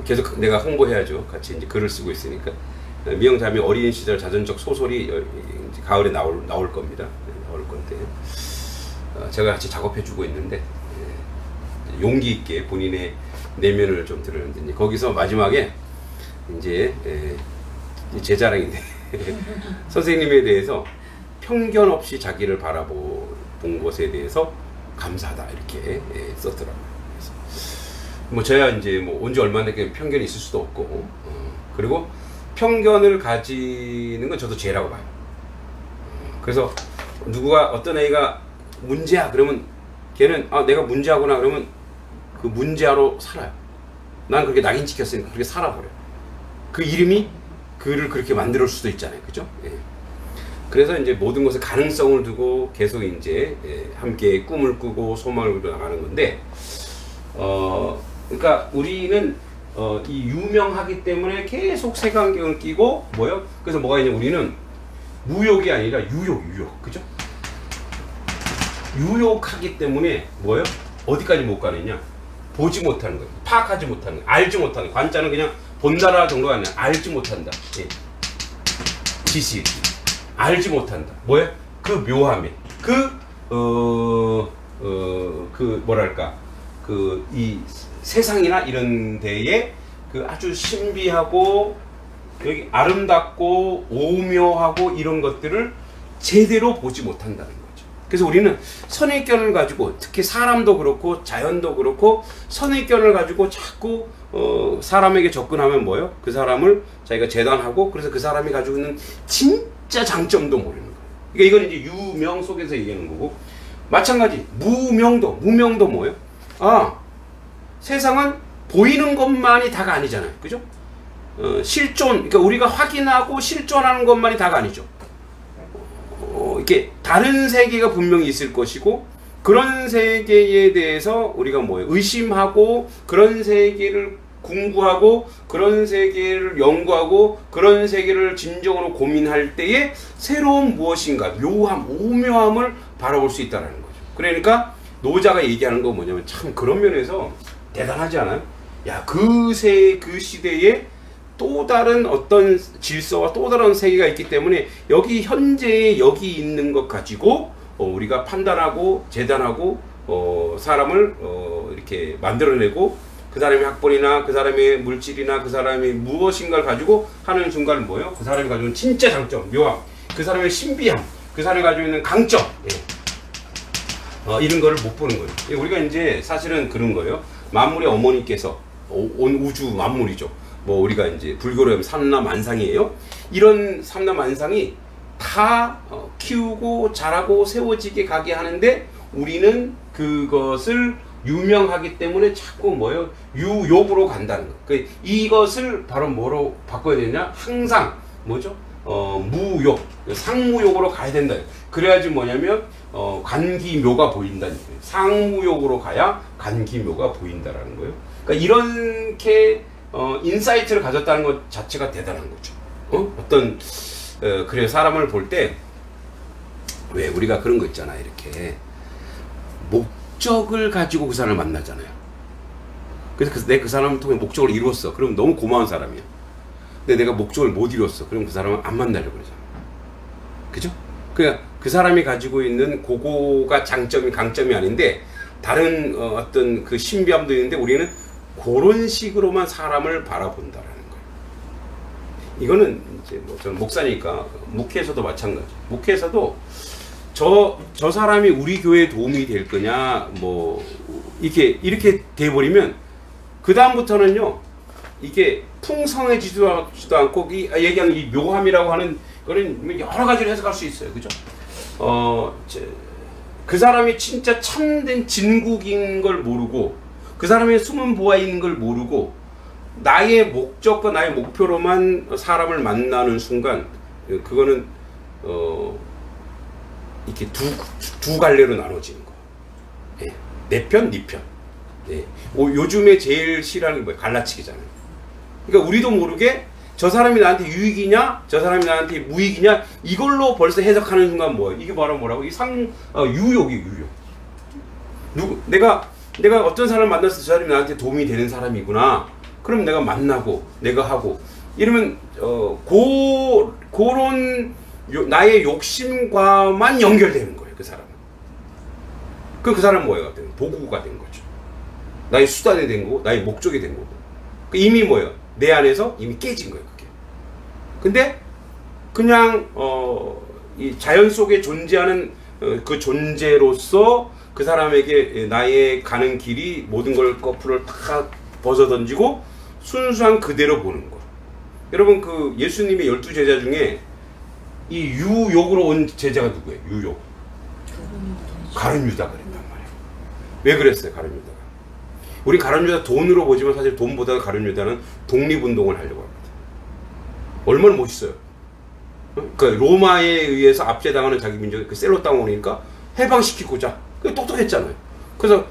계속 내가 홍보해야죠. 같이 이제 글을 쓰고 있으니까. 미영자매 어린 시절 자전적 소설이 이제 가을에 나올 겁니다. 나올 건데 제가 같이 작업해주고 있는데 용기 있게 본인의 내면을 좀 드러내는데 거기서 마지막에 이제 제 자랑인데 선생님에 대해서 편견 없이 자기를 바라본 것에 대해서 감사하다 이렇게 썼더라고요. 그래서 뭐 저야 이제 뭐 온 지 얼마 되게 편견이 있을 수도 없고 그리고 편견을 가지는 건 저도 죄라고 봐요. 그래서 누구가 어떤 애가 문제야 그러면 걔는 아 내가 문제하구나 그러면 그 문제아로 살아요. 난 그렇게 낙인 찍혔으니까 그렇게 살아버려요. 그 이름이 그를 그렇게 만들 수도 있잖아요. 그죠? 예. 그래서 이제 모든 것에 가능성을 두고 계속 이제 함께 꿈을 꾸고 소망을 꾸고 나가는 건데 그러니까 우리는 이 유명하기 때문에 계속 색안경을 끼고 뭐요? 그래서 뭐가 있냐 우리는 무욕이 아니라 유욕 그죠? 유욕하기 때문에 뭐요? 어디까지 못 가느냐? 보지 못하는 거예요. 파악하지 못하는 거예요. 알지 못하는 거예요. 관자는 그냥 본다라 정도가 아니라 알지 못한다. 예. 지식 알지 못한다. 뭐야? 그 묘함이 그 뭐랄까 이 세상이나 이런 데에 그 아주 신비하고 여기 아름답고 오묘하고 이런 것들을 제대로 보지 못한다는 거죠. 그래서 우리는 선입견을 가지고 특히 사람도 그렇고 자연도 그렇고 선입견을 가지고 자꾸 사람에게 접근하면 뭐예요? 그 사람을 자기가 재단하고 그래서 그 사람이 가지고 있는 진짜 장점도 모르는 거예요. 그러니까 이건 이제 유명 속에서 얘기하는 거고 마찬가지 무명도 뭐예요? 아 세상은 보이는 것만이 다가 아니잖아요. 그죠? 실존, 그러니까 우리가 확인하고 실존하는 것만이 다가 아니죠. 이렇게 다른 세계가 분명히 있을 것이고 그런 세계에 대해서 우리가 뭐예요? 의심하고 그런 세계를 궁구하고 그런 세계를 연구하고 그런 세계를 진정으로 고민할 때에 새로운 무엇인가 묘함, 오묘함을 바라볼 수 있다는 거죠. 그러니까 노자가 얘기하는 거 뭐냐면 참 그런 면에서 대단하지 않아요? 야, 그 시대에 또 다른 어떤 질서와 또 다른 세계가 있기 때문에 여기 현재에 여기 있는 것 가지고 우리가 판단하고 재단하고 사람을 이렇게 만들어내고 그 사람의 학벌이나 그 사람의 물질이나 그 사람의 무엇인가를 가지고 하는 순간 뭐예요? 그 사람이 가지고 있는 진짜 장점, 묘함, 그 사람의 신비함, 그 사람이 가지고 있는 강점 이런 거를 못 보는 거예요. 우리가 이제 사실은 그런 거예요. 만물의 어머니께서 온 우주 만물이죠. 뭐 우리가 이제 불교로 하면 삼라만상이에요. 이런 삼라만상이 다 키우고 자라고 세워지게 가게 하는데 우리는 그것을 유명하기 때문에 자꾸 뭐예요? 유욕으로 간다는 거. 이것을 바로 뭐로 바꿔야 되냐? 항상 뭐죠? 무욕, 상무욕으로 가야 된다. 그래야지 뭐냐면 관기묘가 보인다는 거예요. 상무욕으로 가야 관기묘가 보인다라는 거예요. 그러니까 이렇게 인사이트를 가졌다는 것 자체가 대단한 거죠. 어떤 그래 사람을 볼 때 왜 우리가 그런 거 있잖아. 이렇게 목적을 가지고 그 사람을 만나잖아요. 그래서 내가 그 사람을 통해 목적을 이루었어. 그럼 너무 고마운 사람이야. 근데 내가 목적을 못 이루었어. 그럼 그 사람은 안 만나려고 그러잖아. 그죠? 그러니까 그 사람이 가지고 있는 그거가 장점이 강점이 아닌데 다른 어떤 그 신비함도 있는데 우리는 그런 식으로만 사람을 바라본다라는 거예요. 이거는 이제 뭐 저는 목사니까 목회에서도 마찬가지. 목회에서도 저 사람이 우리 교회에 도움이 될 거냐 뭐 이렇게 돼버리면 그 다음부터는요 이게 풍성해지지도 않고 얘기하는 이 묘함이라고 하는 거는 여러 가지로 해석할 수 있어요. 그죠? 그 사람이 진짜 참된 진국인 걸 모르고 그 사람의 숨은 보아 있는 걸 모르고 나의 목적과 나의 목표로만 사람을 만나는 순간 그거는 이렇게 두 갈래로 나눠지는 거예요. 예. 내 편, 네 편. 예. 요즘에 제일 싫어하는 게 뭐예요? 갈라치기잖아요. 그러니까 우리도 모르게 저 사람이 나한테 유익이냐, 저 사람이 나한테 무익이냐, 이걸로 벌써 해석하는 순간 뭐예요? 이게 바로 뭐라고? 이 유욕이에요, 유욕. 내가 어떤 사람을 만났을 때 저 사람이 나한테 도움이 되는 사람이구나. 그럼 내가 만나고, 내가 하고. 이러면, 그런 나의 욕심과만 연결되는 거예요, 그 사람은. 그 사람은 뭐예요? 도구가 된 거죠. 나의 수단이 된 거고, 나의 목적이 된 거고. 이미 뭐예요? 내 안에서 이미 깨진 거예요, 그게. 근데, 그냥, 이 자연 속에 존재하는 그 존재로서 그 사람에게 나의 가는 길이 모든 걸 거풀을 다 벗어던지고 순수한 그대로 보는 거. 여러분, 그 예수님의 12제자 중에 이 유욕으로 온 제자가 누구예요? 유욕. 가룟 유다가 그랬단 말이에요. 왜 그랬어요, 가룟 유다가? 우리 가룟 유다 돈으로 보지만 사실 돈보다 가룟 유다는 독립운동을 하려고 합니다. 얼마나 멋있어요. 그러니까 로마에 의해서 압제당하는 자기 민족이 그 셀로 땅원이니까 해방시키고자. 그 똑똑했잖아요. 그래서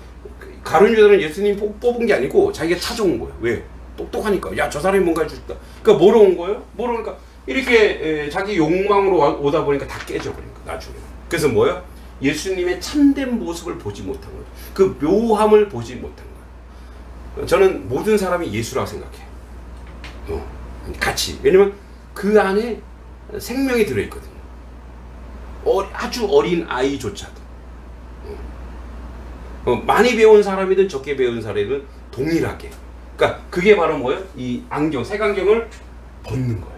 가룟 유다는 예수님 뽑은 게 아니고 자기가 찾아온 거예요. 왜? 똑똑하니까. 야, 저 사람이 뭔가 해줄 다. 그러니까 뭐로 온 거예요? 그러니까 이렇게 자기 욕망으로 오다 보니까 다 깨져 버리니까 나중에. 그래서 뭐예요? 예수님의 참된 모습을 보지 못한 거예요. 그 묘함을 보지 못한 거예요. 저는 모든 사람이 예수라고 생각해요. 같이. 왜냐면 그 안에 생명이 들어있거든요. 아주 어린 아이조차도. 많이 배운 사람이든 적게 배운 사람이든 동일하게. 그러니까 그게 바로 뭐예요? 이 안경, 색안경을 벗는 거예요.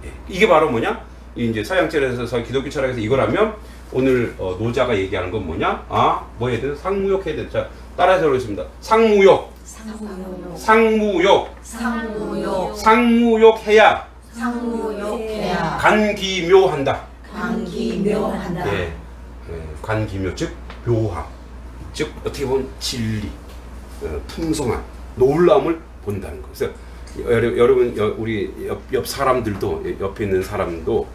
예. 이게 바로 뭐냐? 이제 서양철에서 기독교 철학에서 이걸 하면 오늘 노자가 얘기하는 건 뭐냐? 뭐 해야 되나? 상무욕 해야 되나? 자, 따라서 해보겠습니다. 상무욕. 상무욕해야. 간기묘한다. 예. 간기묘, 즉 묘함. 즉 어떻게 보면 진리, 풍성한 놀라움을 본다는 거. 그래서 여러분, 우리 옆 사람들도, 옆에 있는 사람도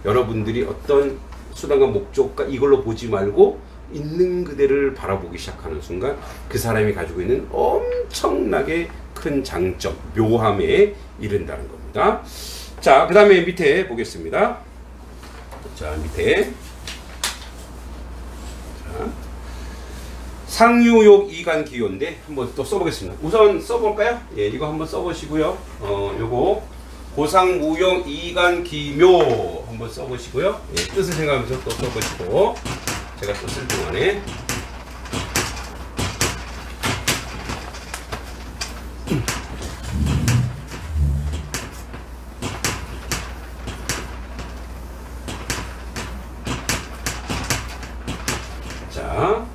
여러분들이 어떤 수단과 목적과 이걸로 보지 말고 있는 그대를 바라보기 시작하는 순간 그 사람이 가지고 있는 엄청나게 큰 장점, 묘함에 이른다는 겁니다. 자, 그 다음에 밑에 보겠습니다. 자, 밑에. 자, 상유욕 이간기요인데 한번 또 써보겠습니다. 우선 써볼까요? 예, 이거 한번 써보시고요. 요거 고상무용 이간기묘 한번 써보시고요. 예, 뜻을 생각하면서 또 써보시고 제가 또 쓸 동안에 자,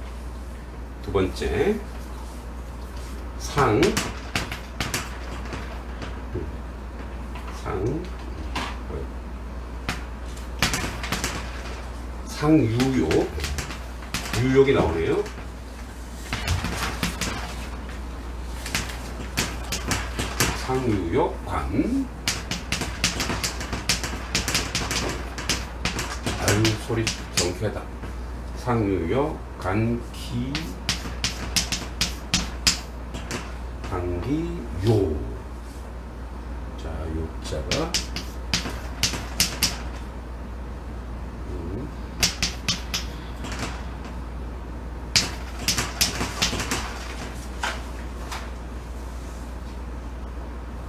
두 번째 상유욕, 유욕이 나오네요. 상유욕 관. 아유, 소리 정쾌하다. 상유욕 간기요. 자, 요자가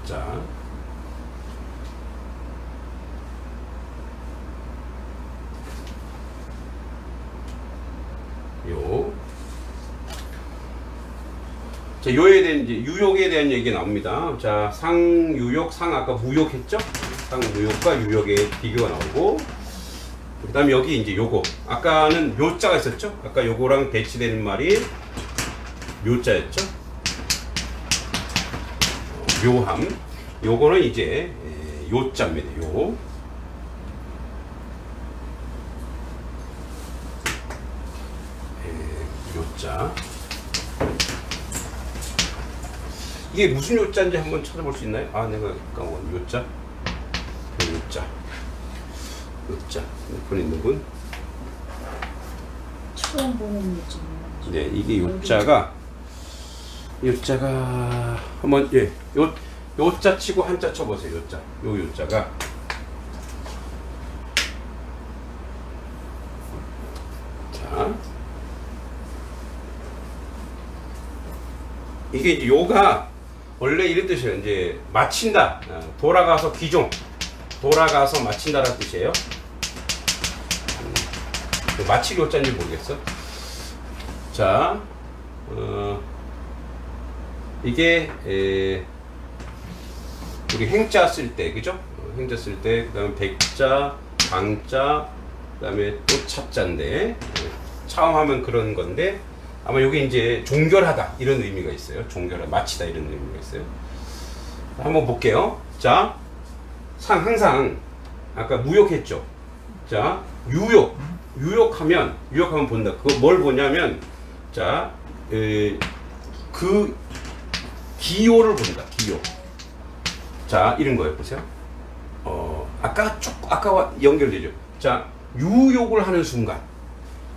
자, 자, 요에 대한 이제 유욕에 대한 얘기 나옵니다. 자, 상유욕, 아까 무욕했죠? 상무욕과 유욕의 비교가 나오고, 그다음에 여기 이제 요거, 아까는 묘자가 있었죠? 아까 요거랑 배치되는 말이 묘자였죠? 묘함. 요거는 이제 요자입니다. 요자. 이게 무슨 요자인지 한번 찾아볼 수 있나요? 내가 까먹은 요자. 요자. 몇 번 있는 분? 처음 보는 요자. 네, 이게 요자가 한번 요자 치고 한자 쳐보세요. 요자. 요자가 자 이게 이제 요가 원래 이런 뜻이에요. 이제 마친다. 돌아가서 기종. 돌아가서 마친다라는 뜻이에요. 마치기 요자인지 모르겠어. 자, 이게 우리 행자 쓸 때, 그죠? 행자 쓸 때, 그 다음에 백자, 강자, 그 다음에 또 차자인데, 처음 하면 그런 건데, 아마 이게 이제 종결하다 이런 의미가 있어요. 종결하다, 마치다 이런 의미가 있어요. 한번 볼게요. 자, 항상 아까 무욕했죠. 자, 유욕하면 본다. 그거 뭘 보냐면, 자, 그 기호를 본다. 기호. 자, 이런 거예요. 보세요. 아까와 연결되죠. 자, 유욕을 하는 순간,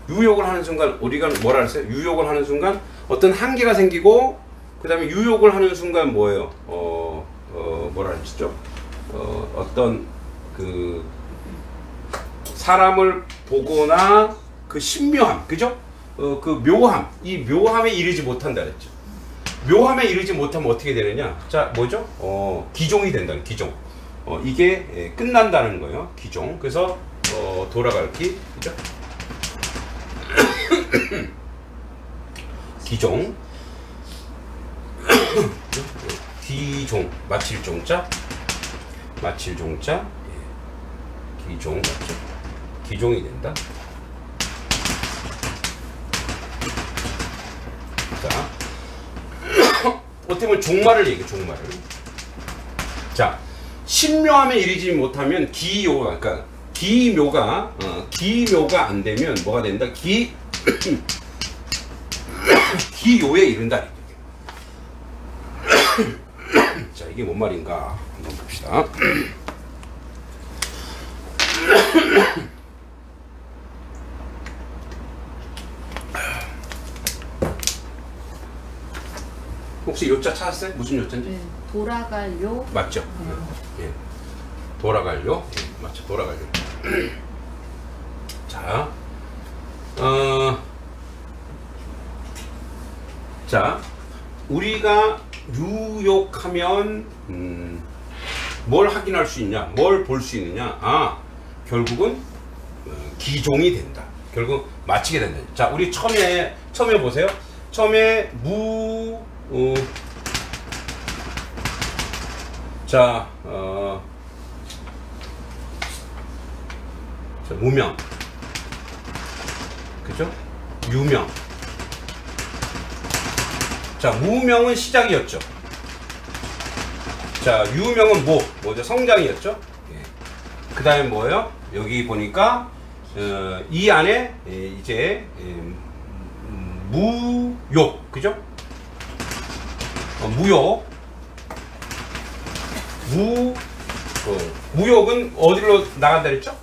우리가 뭐라 그랬어요? 유욕을 하는 순간 어떤 한계가 생기고, 그 다음에 유욕을 하는 순간 뭐예요? 뭐라 그랬죠? 어떤 그 사람을 보거나 그 신묘함, 그죠? 그 묘함, 이 묘함에 이르지 못한다 그랬죠. 묘함에 이르지 못하면 어떻게 되느냐? 자, 뭐죠? 기종이 된다는 기종. 이게 끝난다는 거예요. 기종. 그래서 돌아갈 기, 그죠? 기종. 기종. 마칠 종자. 마칠 종자. 기종 맞죠? 기종이 된다. 자, 어떻게 보면 종말을 얘기해. 종말을. 자, 신묘함에 이르지 못하면 기요가, 그러니까 기묘가 안 되면 뭐가 된다? 기요에 이른다. 자, 이게 뭔 말인가 한번 봅시다. 혹시 요자 찾았어요? 무슨 요자인지? 네, 돌아갈 요. 맞죠? 예. 돌아갈 요. 예, 맞죠? 돌아갈 요. 자, 자, 우리가 유욕하면 뭘 확인할 수 있냐? 뭘 볼 수 있느냐? 결국은 기종이 된다. 결국 마치게 된다. 자, 우리 처음에 보세요. 처음에 자, 무명, 그죠? 유명. 자, 무명은 시작이었죠. 자, 유명은 뭐죠? 성장이었죠. 예. 그 다음에 뭐예요? 여기 보니까 이 안에 이제 무욕, 그죠? 무욕은 어디로 나간다 그랬죠?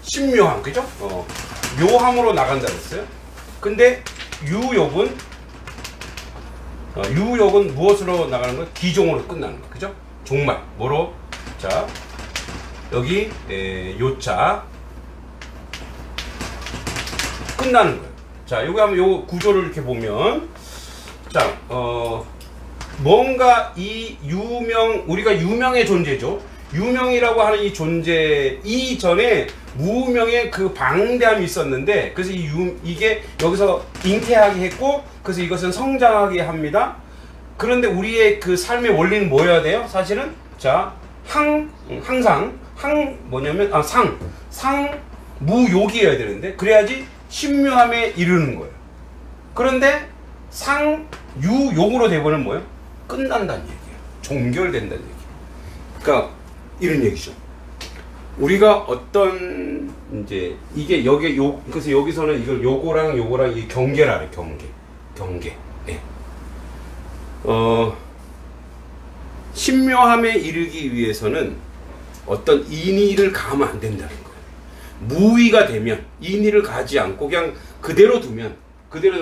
신묘함, 그죠? 묘함으로 나간다 그랬어요. 근데 유욕은 무엇으로 나가는 거예요? 기종으로 끝나는 거예요. 그죠? 종말. 뭐로? 자, 여기 요자 끝나는 거예요. 자, 여기 한번 요 구조를 이렇게 보면, 자, 뭔가 이 우리가 유명의 존재죠. 유명이라고 하는 이 존재 이전에 무명의 그 방대함이 있었는데, 그래서 이게 여기서 잉태하게 했고, 그래서 이것은 성장하게 합니다. 그런데 우리의 그 삶의 원리는 뭐여야 돼요? 사실은, 자, 항상 뭐냐면, 무욕이어야 되는데, 그래야지 신묘함에 이르는 거예요. 그런데 유욕으로 되버리면 뭐예요? 끝난다는 얘기예요. 종결된다는 얘기예요. 그러니까 이런 얘기죠. 우리가 어떤 이제 이게 그래서 여기서는 이걸 요거랑 이 경계라 그래. 경계. 네. 신묘함에 이르기 위해서는 어떤 인의를 가하면 안 된다는 거예요. 무의가 되면, 인의를 가지 않고 그냥 그대로 두면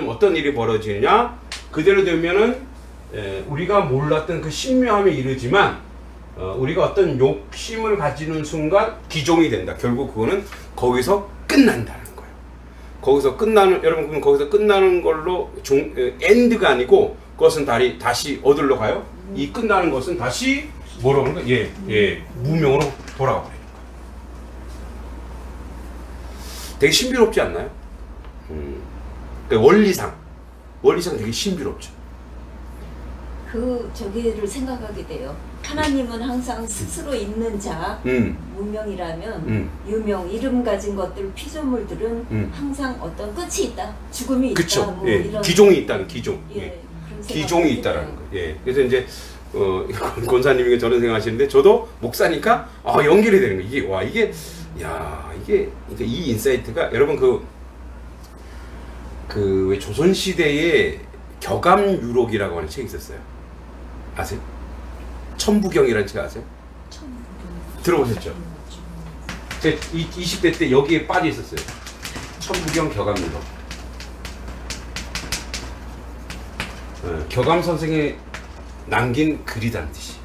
어떤 일이 벌어지느냐? 그대로 되면은 우리가 몰랐던 그 신묘함에 이르지만 우리가 어떤 욕심을 가지는 순간 기종이 된다. 결국 그거는 거기서 끝난다는 거예요. 거기서 끝나는, 여러분 그럼 거기서 끝나는 걸로 엔드가 아니고 그것은 다시 어디로 가요? 이 끝나는 것은 다시 뭐라고 하는 거예요? 무명으로 돌아가 버려요. 되게 신비롭지 않나요? 그러니까 원리상 되게 신비롭죠. 저기를 생각하게 돼요. 하나님은 항상 스스로 있는 자, 무명이라면 유명, 이름 가진 것들, 피조물들은 항상 어떤 끝이 있다, 죽음이 그쵸. 있다, 뭐 예. 이런 기종이 있다는 기종. 예. 기종이 있다라는 거예요. 예. 그래서 이제 권사님이 저는 생각하시는데 저도 목사니까 연결이 되는 거예요. 이게 이 인사이트가 여러분 왜 조선 시대에 격암유록이라고 하는 책이 있었어요. 아세요? 천부경이라는 책 아세요? 들어보셨죠? 제 20대 때 여기에 빠져 있었어요. 천부경 격암유록. 격암 선생이 남긴 글이라는 뜻이.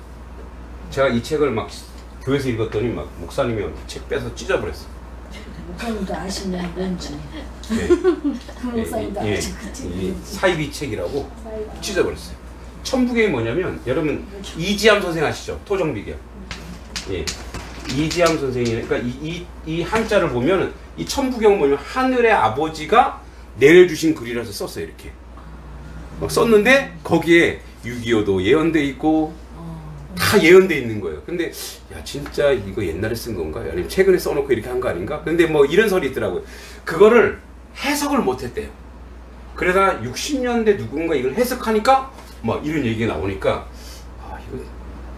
제가 이 책을 막 교회에서 읽었더니 막 목사님이 책 빼서 찢어버렸어. 목사님도 아시는 뭔지. 네. 목사님도 아시는 사이비 책이라고 찢어버렸어요. 천부경이 뭐냐면 여러분 이지암 선생 아시죠? 토종비경. 예. 이지암 선생이 그러니까 이 한자를 보면은 이 천부경 뭐냐면 하늘의 아버지가 내려주신 글이라서 썼어요. 이렇게 막 썼는데 거기에 6.25도 예언돼 있고 다 예언돼 있는 거예요. 근데 야 진짜 이거 옛날에 쓴 건가? 아니면 최근에 써놓고 이렇게 한 거 아닌가? 근데 뭐 이런 설이 있더라고요. 그거를 해석을 못했대요. 그러다가 60년대 누군가 이걸 해석하니까 막 이런 얘기가 나오니까 이거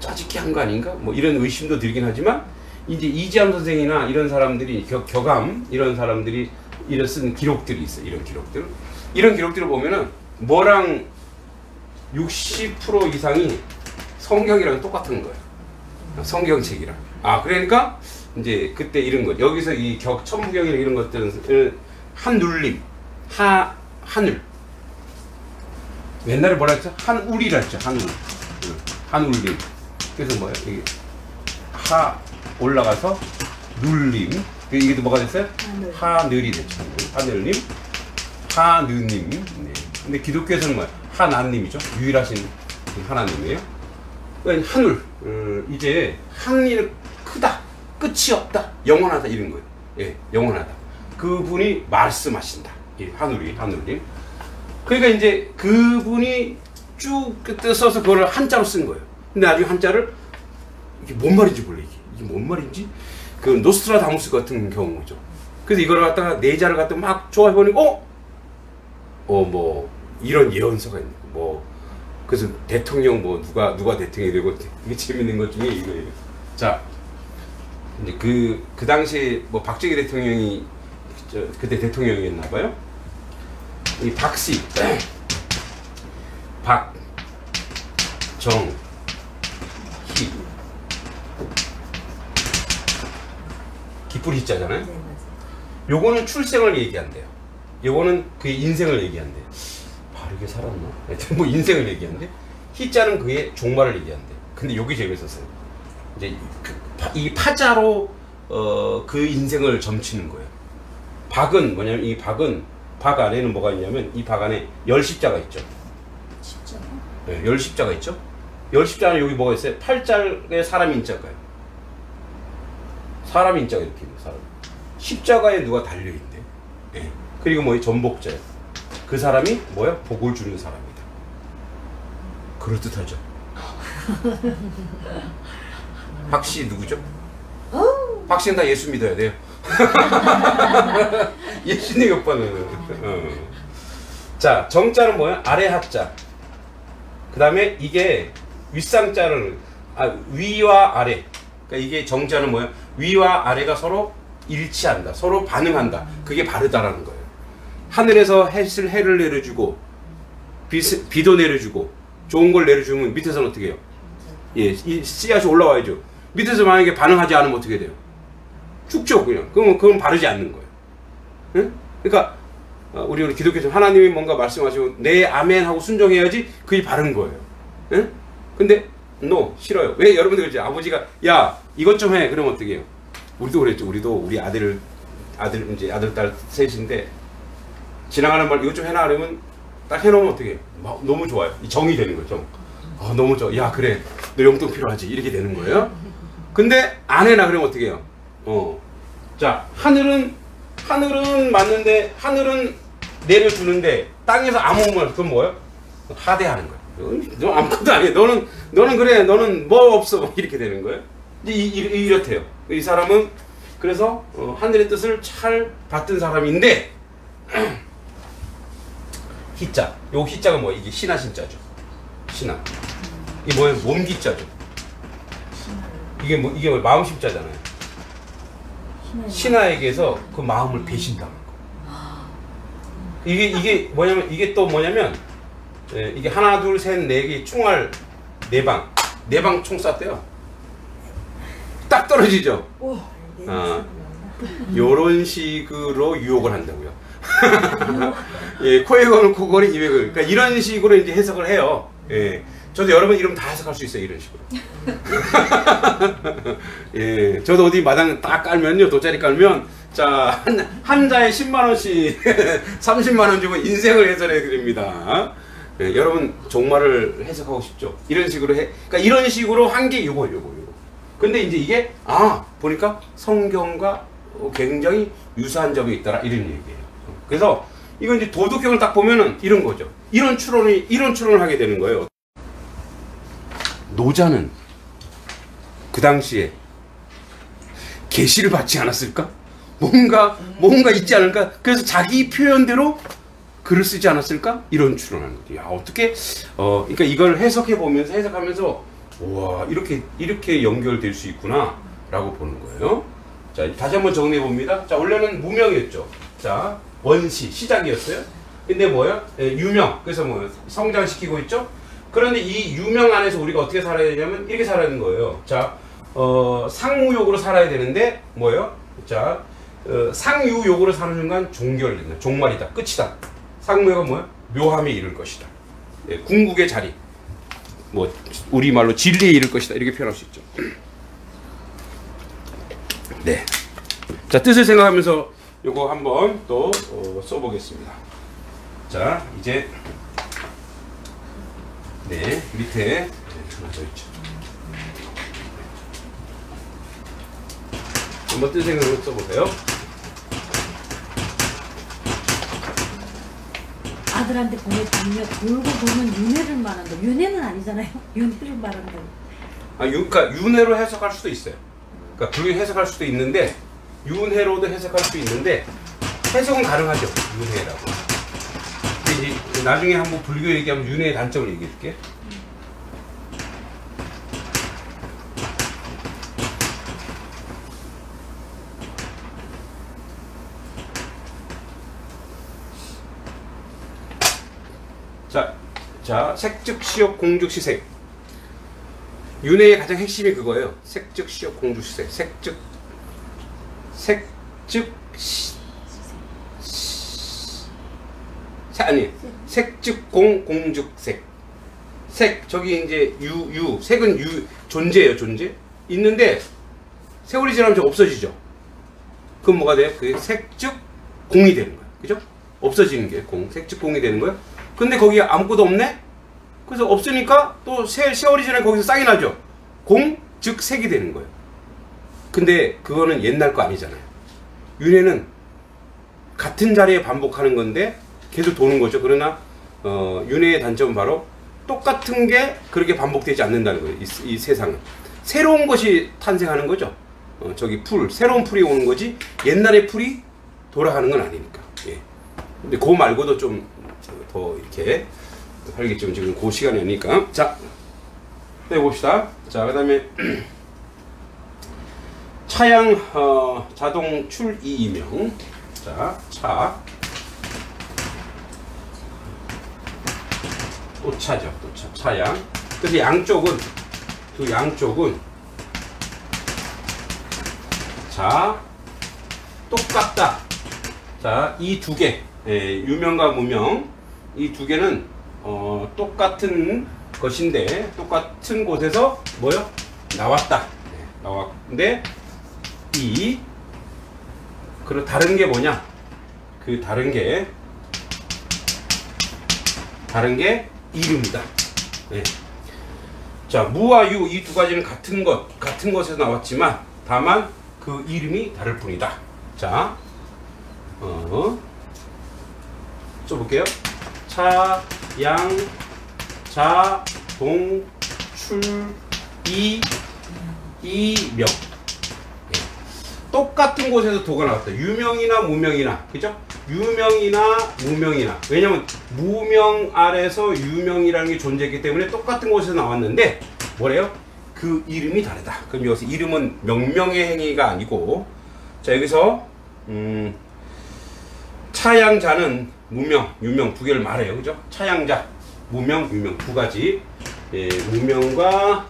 짜집기 한 거 아닌가? 뭐 이런 의심도 들긴 하지만 이제 이지암 선생이나 이런 사람들이 격암 이런 사람들이 이런 쓴 기록들이 있어요. 이런 기록들을 보면은 뭐랑 60% 이상이 성경이랑 똑같은 거예요. 성경책이랑. 그러니까 이제 그때 이런 것 여기서 이 천부경이나 이런 것들은 한눌림, 하늘. 옛날에 뭐라 했죠? 한울이라 했죠. 한울림. 그래서 뭐야? 이게 올라가서 눌림. 이게 또 뭐가 됐어요? 하늘이 됐죠. 하늘님, 하느님. 네. 근데 기독교에서는 뭐야? 하나님이죠. 유일하신 하나님이에요. 그러니까 한울. 이제 하늘 크다, 끝이 없다, 영원하다 이런 거예요. 예, 영원하다. 그분이 말씀하신다. 예, 하늘님. 그러니까 이제 그분이 쭉 써서 그걸 한자로 쓴 거예요. 근데 나중에 한자를 이게 뭔 말인지 몰라. 이게 뭔 말인지 그 노스트라다무스 같은 경우죠. 그래서 이걸 갖다가 내자를 갖다 막 좋아해 보니 뭐 이런 예언서가 있는 뭐 그래서 대통령 뭐 누가 대통령이 되고 되게 재밌는 것 중에 이거예요. 자 이제 그 당시에 뭐 박정희 대통령이 그때 대통령이었나 봐요. 이 박씨 박정희 기쁠 희자잖아요. 요거는 출생을 얘기한대요. 요거는 그의 인생을 얘기한대요. 바르게 살았나? 하여튼 뭐 인생을 얘기한대. 희자는 그의 종말을 얘기한대. 근데 여기 재밌었어요. 이제 이 파자로 그 인생을 점치는 거예요. 박은 뭐냐면 이 박 안에는 뭐가 있냐면 이 박 안에 열십자가 있죠. 진짜? 네, 열십자가 있죠. 열십자는 여기 뭐가 있어요? 팔자에 사람 인자가요. 사람 인자가 이렇게 있는 사람. 십자가에 누가 달려있대. 네. 그리고 뭐 전복자예요. 그 사람이 뭐야? 복을 주는 사람이다. 그럴듯하죠. 박씨 누구죠? 박씨는 다 예수 믿어야 돼요. 예수님 오빠는. 자, 정자는 뭐야? 아래 하자. 그 다음에 이게 윗상자는 위와 아래. 그러니까 이게 정자는 뭐야? 위와 아래가 서로 일치한다. 서로 반응한다. 그게 바르다라는 거예요. 하늘에서 해를 내려주고 비도 내려주고 좋은 걸 내려주면 밑에서는 어떻게 해요? 예, 이 씨앗이 올라와야죠. 밑에서 만약에 반응하지 않으면 어떻게 돼요? 죽죠, 그냥. 그건 바르지 않는 거예요. 응? 그러니까 우리 기독교에서 하나님이 뭔가 말씀하시고 네 아멘 하고 순종해야지 그게 바른 거예요. 예? 근데 no, 싫어요. 왜? 여러분들 그러죠. 아버지가 야 이것 좀 해. 그러면 어떻게 해요? 우리도 그랬죠. 우리도 우리 아들 이제 아들 딸 셋인데 지나가는 말 이것 좀 해놔 그러면 딱 해놓으면 어떻게 해요? 너무 좋아요. 정이 되는 거죠. 너무 좋아. 야 그래 너 용돈 필요하지 이렇게 되는 거예요. 근데 안 해놔 그러면 어떻게 해요? 자 하늘은 맞는데 하늘은 내려주는데 땅에서 아무말 그건 뭐예요? 하대하는 거예요. 너 아무것도 안 해. 너는 그래. 너는 뭐 없어. 이렇게 되는 거예요. 이렇대요. 이 사람은 그래서 하늘의 뜻을 잘 받던 사람인데 희자. 요 희자가 뭐야? 이게 신하 신자죠. 신하. 이게 뭐예요? 몸기자죠. 이게 뭐 마음 심자잖아요. 신하에게서 그 마음을 배신당한 거. 이게 뭐냐면 이게 또 뭐냐면 이게 하나 둘 셋 네 개 총알 네 방 총 쐈대요. 딱 떨어지죠. 요런 식으로 유혹을 한다고요. 예, 코에 거는 코걸이 입에 걸. 그러니까 이런 식으로 이제 해석을 해요. 예. 저도 여러분 이름 다 해석할 수 있어요. 이런 식으로. 예. 저도 어디 마당 딱 깔면요. 돗자리 깔면 자, 한 자에 10만원씩 30만원 주고 인생을 해설해 드립니다. 예, 여러분 종말을 해석하고 싶죠? 이런 식으로 그러니까 이런 식으로 한 게 요거. 근데 이제 이게 보니까 성경과 굉장히 유사한 점이 있더라 이런 얘기예요. 그래서 이건 이제 도덕경을 딱 보면은 이런 거죠. 이런 추론을 하게 되는 거예요. 노자는 그 당시에 계시를 받지 않았을까? 뭔가 있지 않을까? 그래서 자기 표현대로 글을 쓰지 않았을까? 이런 추론하는 거죠. 야, 어떻게 그러니까 이걸 해석하면서 와, 이렇게 연결될 수 있구나 라고 보는 거예요. 자, 다시 한번 정리해 봅니다. 자, 원래는 무명이었죠. 자, 원시 시작이었어요. 근데 뭐예요? 유명. 그래서 뭐 성장시키고 있죠. 그런데 이 유명 안에서 우리가 어떻게 살아야 되냐면 이렇게 살아야 되는 거예요. 자, 상무욕으로 살아야 되는데 뭐예요? 자, 상유욕으로 사는 순간 종결된다. 종말이다. 끝이다. 상무욕은 뭐야? 묘함에 이를 것이다. 예, 궁극의 자리. 뭐 우리말로 진리에 이를 것이다. 이렇게 표현할 수 있죠. 네. 자, 뜻을 생각하면서 요거 한번 또 써보겠습니다. 자, 이제 네, 밑에 하나 더 있죠. 한번 뜻 생각을 써보세요. 아들한테 보내주면 돌고 보면 윤회를 말한다. 윤회는 아니잖아요. 윤회를 말한다. 그러니까 윤회로 해석할 수도 있어요. 그러니까 불교 해석할 수도 있는데 윤회로도 해석할 수 있는데 해석은 가능하죠. 윤회라고. 근데 이제 나중에 한번 불교 얘기하면 윤회의 단점을 얘기해줄게. 자, 색즉 시욕 공죽 시색. 윤회의 가장 핵심이 그거예요. 색즉 시욕 공죽 시색. 색즉 공죽 색. 색 저기 이제 색은 존재예요. 존재 있는데 세월이 지나면 저 없어지죠. 그럼 뭐가 돼요? 그게 색즉 공이 되는 거예요. 그죠? 없어지는 게 색즉 공이 되는 거예요. 근데 거기에 아무것도 없네? 그래서 없으니까 또 세월이 지나면 거기서 싹이 나죠. 즉 색이 되는 거예요. 근데 그거는 옛날 거 아니잖아요. 윤회는 같은 자리에 반복하는 건데 계속 도는 거죠. 그러나 윤회의 단점은 바로 똑같은 게 그렇게 반복되지 않는다는 거예요. 이 세상은 새로운 것이 탄생하는 거죠. 저기 새로운 풀이 오는 거지 옛날의 풀이 돌아가는 건 아니니까. 예. 근데 그거 말고도 좀 더 이렇게 하겠지만 지금 그 시간이 아니니까. 자, 해봅시다. 자, 그 다음에 차양 자동 출이이명. 자, 또 차죠. 또 차양. 그래서 양쪽은 자, 똑같다. 자, 이 두 개, 유명과 무명, 이 두 개는 똑같은 것인데 똑같은 곳에서 뭐요? 나왔다. 나왔는데 그리고 다른 게 뭐냐? 그 다른 게 이름이다. 네. 자, 무와 유 이 두 가지는 같은 것에서 나왔지만 다만 그 이름이 다를 뿐이다. 자, 써볼게요. 차, 양, 자, 동, 출, 명. 네. 똑같은 곳에서 도가 나왔다. 유명이나 무명이나, 그죠? 유명이나 무명이나. 왜냐면 무명 아래서 유명이라는 게 존재했기 때문에 똑같은 곳에서 나왔는데 뭐래요? 그 이름이 다르다. 그럼 여기서 이름은 명명의 행위가 아니고, 자, 여기서 차양자는 무명, 유명 두 개를 말해요. 그죠? 차양자, 무명, 유명 두 가지. 예, 무명과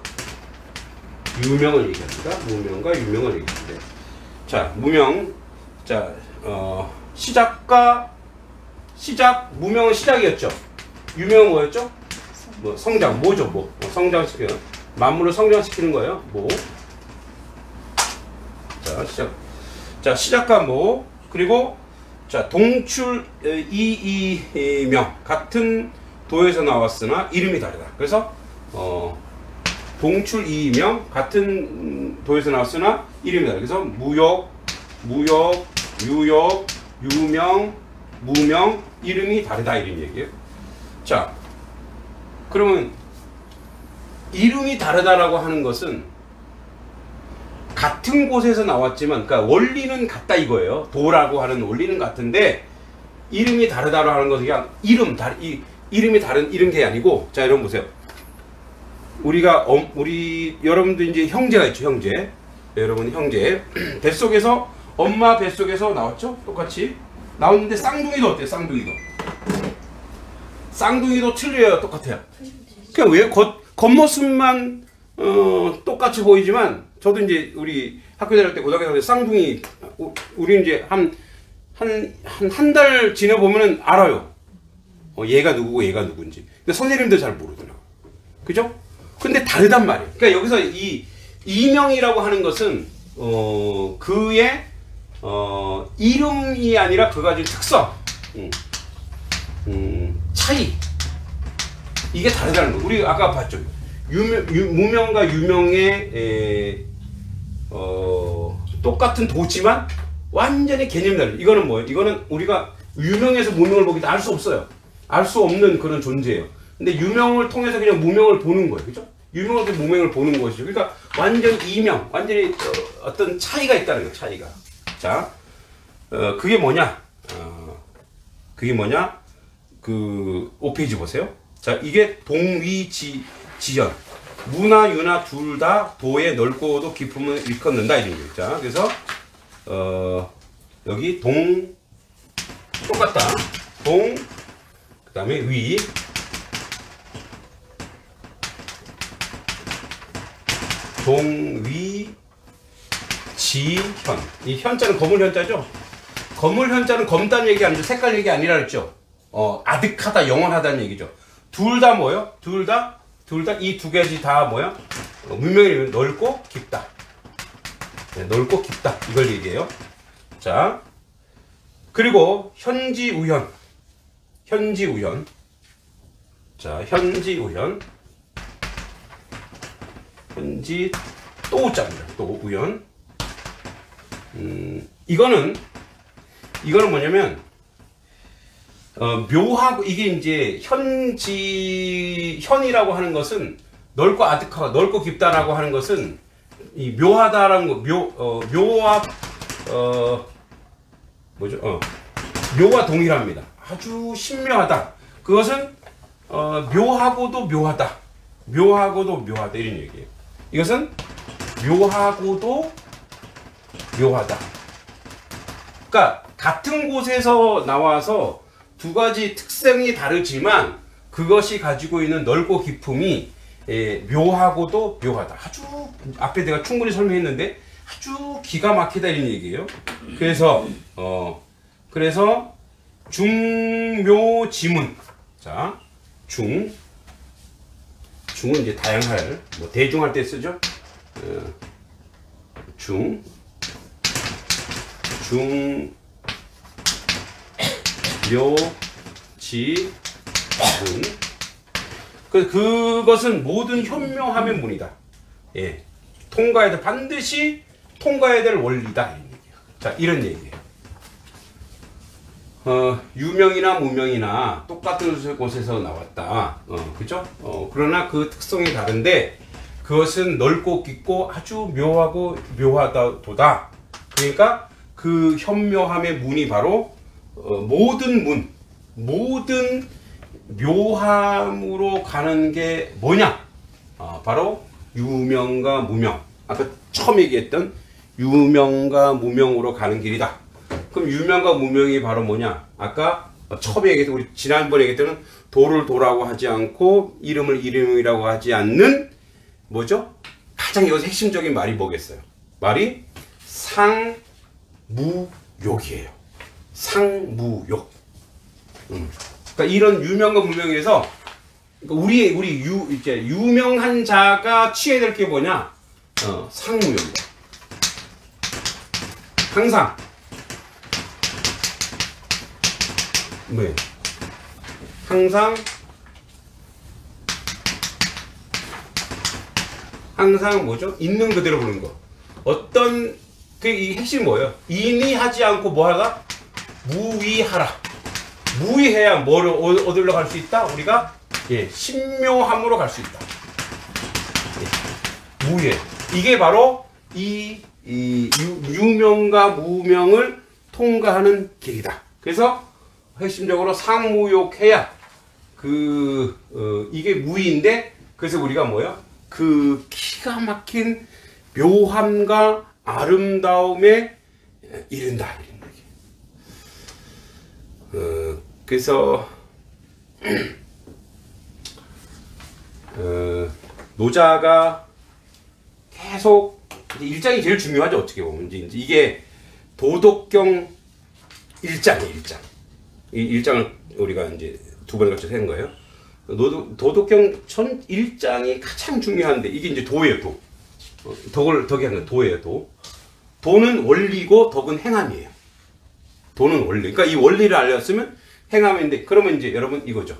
유명을 얘기합니다. 무명과 유명을 얘기합니다. 자, 무명. 자, 무명은 시작이었죠. 유명은 뭐였죠? 뭐 성장, 뭐죠? 뭐 성장시키는, 만물을 성장시키는 거예요. 뭐. 자, 시작한 뭐. 그리고 자, 동출 이명 같은 도에서 나왔으나 이름이 다르다. 그래서 동출 이명 같은 도에서 나왔으나 이름이 다르다. 그래서 무역, 유역, 유명, 무명 이름이 다르다 이런 얘기예요. 자, 그러면 이름이 다르다라고 하는 것은 같은 곳에서 나왔지만, 그러니까 원리는 같다 이거예요. 도라고 하는 원리는 같은데 이름이 다르다고 하는 것은 그냥 이름이 다른 이런 게 아니고, 자, 여러분 보세요. 우리 여러분도 이제 형제가 있죠, 형제. 여러분 형제 뱃속에서 엄마 뱃속에서 나왔죠? 똑같이 나왔는데 쌍둥이도 어때요? 쌍둥이도 틀려요. 똑같아요. 그냥 왜 겉모습만 똑같이 보이지만, 저도 이제 우리 학교 다닐 때 고등학교 다닐 때 쌍둥이, 우리 이제 한 달 지내보면은 알아요. 얘가 누구고 얘가 누군지. 근데 선생님들 잘 모르더라고. 그죠? 근데 다르단 말이에요. 그러니까 여기서 이 이명이라고 하는 것은 그의 이름이 아니라 그 가진 특성, 차이, 이게 다르다는 거. 우리 아까 봤죠. 무명과 유명의 똑같은 도지만 완전히 개념이 달라요. 이거는 뭐예요? 이거는 우리가 유명에서 무명을 보기도 알 수 없어요. 알 수 없는 그런 존재예요. 근데 유명을 통해서 그냥 무명을 보는 거예요. 그죠? 유명을 통해서 무명을 보는 것이죠. 그러니까 완전 이명, 완전히 어떤 차이가 있다는 거예요. 차이가. 자, 그게 뭐냐? 그게 뭐냐? 그 5페이지 보세요. 자, 이게 동위지연. 무나 유나 둘 다 도의 넓고도 깊음을 일컫는다 이런 거죠. 자, 그래서 여기 동 똑같다. 동 그다음에 위 동위지현. 이 현자는 거물 현자죠. 거물 현자는 검다는 얘기 아니죠. 색깔 얘기 아니라 그랬죠. 아득하다, 영원하다는 얘기죠. 둘 다 뭐예요? 둘 다 이 두 가지 다 뭐야? 문명이 넓고 깊다. 네, 넓고 깊다. 이걸 얘기해요. 자, 그리고 현지우현. 자, 현지우현. 현지 또 우자입니다. 또 우현. 이거는 뭐냐면 묘하고, 이게 이제 현이라고 하는 것은 넓고 아득하고 넓고 깊다라고 하는 것은 이 묘하다라는 거, 묘와 동일합니다. 아주 신묘하다. 그것은 묘하고도 묘하다. 이런 얘기예요. 이것은 묘하고도 묘하다. 그러니까 같은 곳에서 나와서 두 가지 특성이 다르지만 그것이 가지고 있는 넓고 깊음이 묘하고도 묘하다. 아주 앞에 내가 충분히 설명했는데 아주 기가 막히다 이런 얘기예요. 그래서 중묘지문. 자, 중은 이제 다양할, 뭐 대중할 때 쓰죠. 중, 묘, 지, 문. 그것은 모든 현묘함의 문이다. 예. 반드시 통과해야 될 원리다. 이런 얘기예요. 자, 이런 얘기예요. 유명이나 무명이나 똑같은 곳에서 나왔다. 그죠? 그러나 그 특성이 다른데 그것은 넓고 깊고 아주 묘하고 묘하다도다. 그러니까 그 현묘함의 문이 바로 모든 묘함으로 가는 게 뭐냐? 바로 유명과 무명. 아까 처음 얘기했던 유명과 무명으로 가는 길이다. 그럼 유명과 무명이 바로 뭐냐? 아까 처음에 얘기했던, 우리 지난번에 얘기했던 도를 도라고 하지 않고 이름을 이름이라고 하지 않는 뭐죠? 가장 여기서 핵심적인 말이 뭐겠어요? 말이 상무욕이에요. 상무욕. 그러니까 이런 유명과 무명에서 이제 유명한 자가 취해야 될 게 뭐냐? 상무욕이다. 항상 네. 항상 뭐죠? 있는 그대로 보는 거. 어떤 이 핵심이 뭐예요? 인의하지 않고 뭐하라? 무의하라. 무의해야 뭐를 어디로 갈 수 있다? 우리가 신묘함으로 갈 수 있다. 무의. 이게 바로 이 유명과 무명을 통과하는 길이다. 그래서 핵심적으로 상무욕해야 이게 무의인데, 그래서 우리가 뭐야? 그 기가 막힌 묘함과 아름다움에 이른다. 그래서 노자가 계속 일장이 제일 중요하죠. 어떻게 보면 이게 도덕경 일장이에요. 이 일장을 우리가 이제 두 번에 걸쳐서 한 거예요. 도덕경 전 일장이 가장 중요한데 이게 이제 도예요. 덕이 한 건 도예요. 도는 원리고 덕은 행함이에요. 도는 원리. 그러니까 이 원리를 알렸으면 행함인데, 그러면 이제 여러분 이거죠.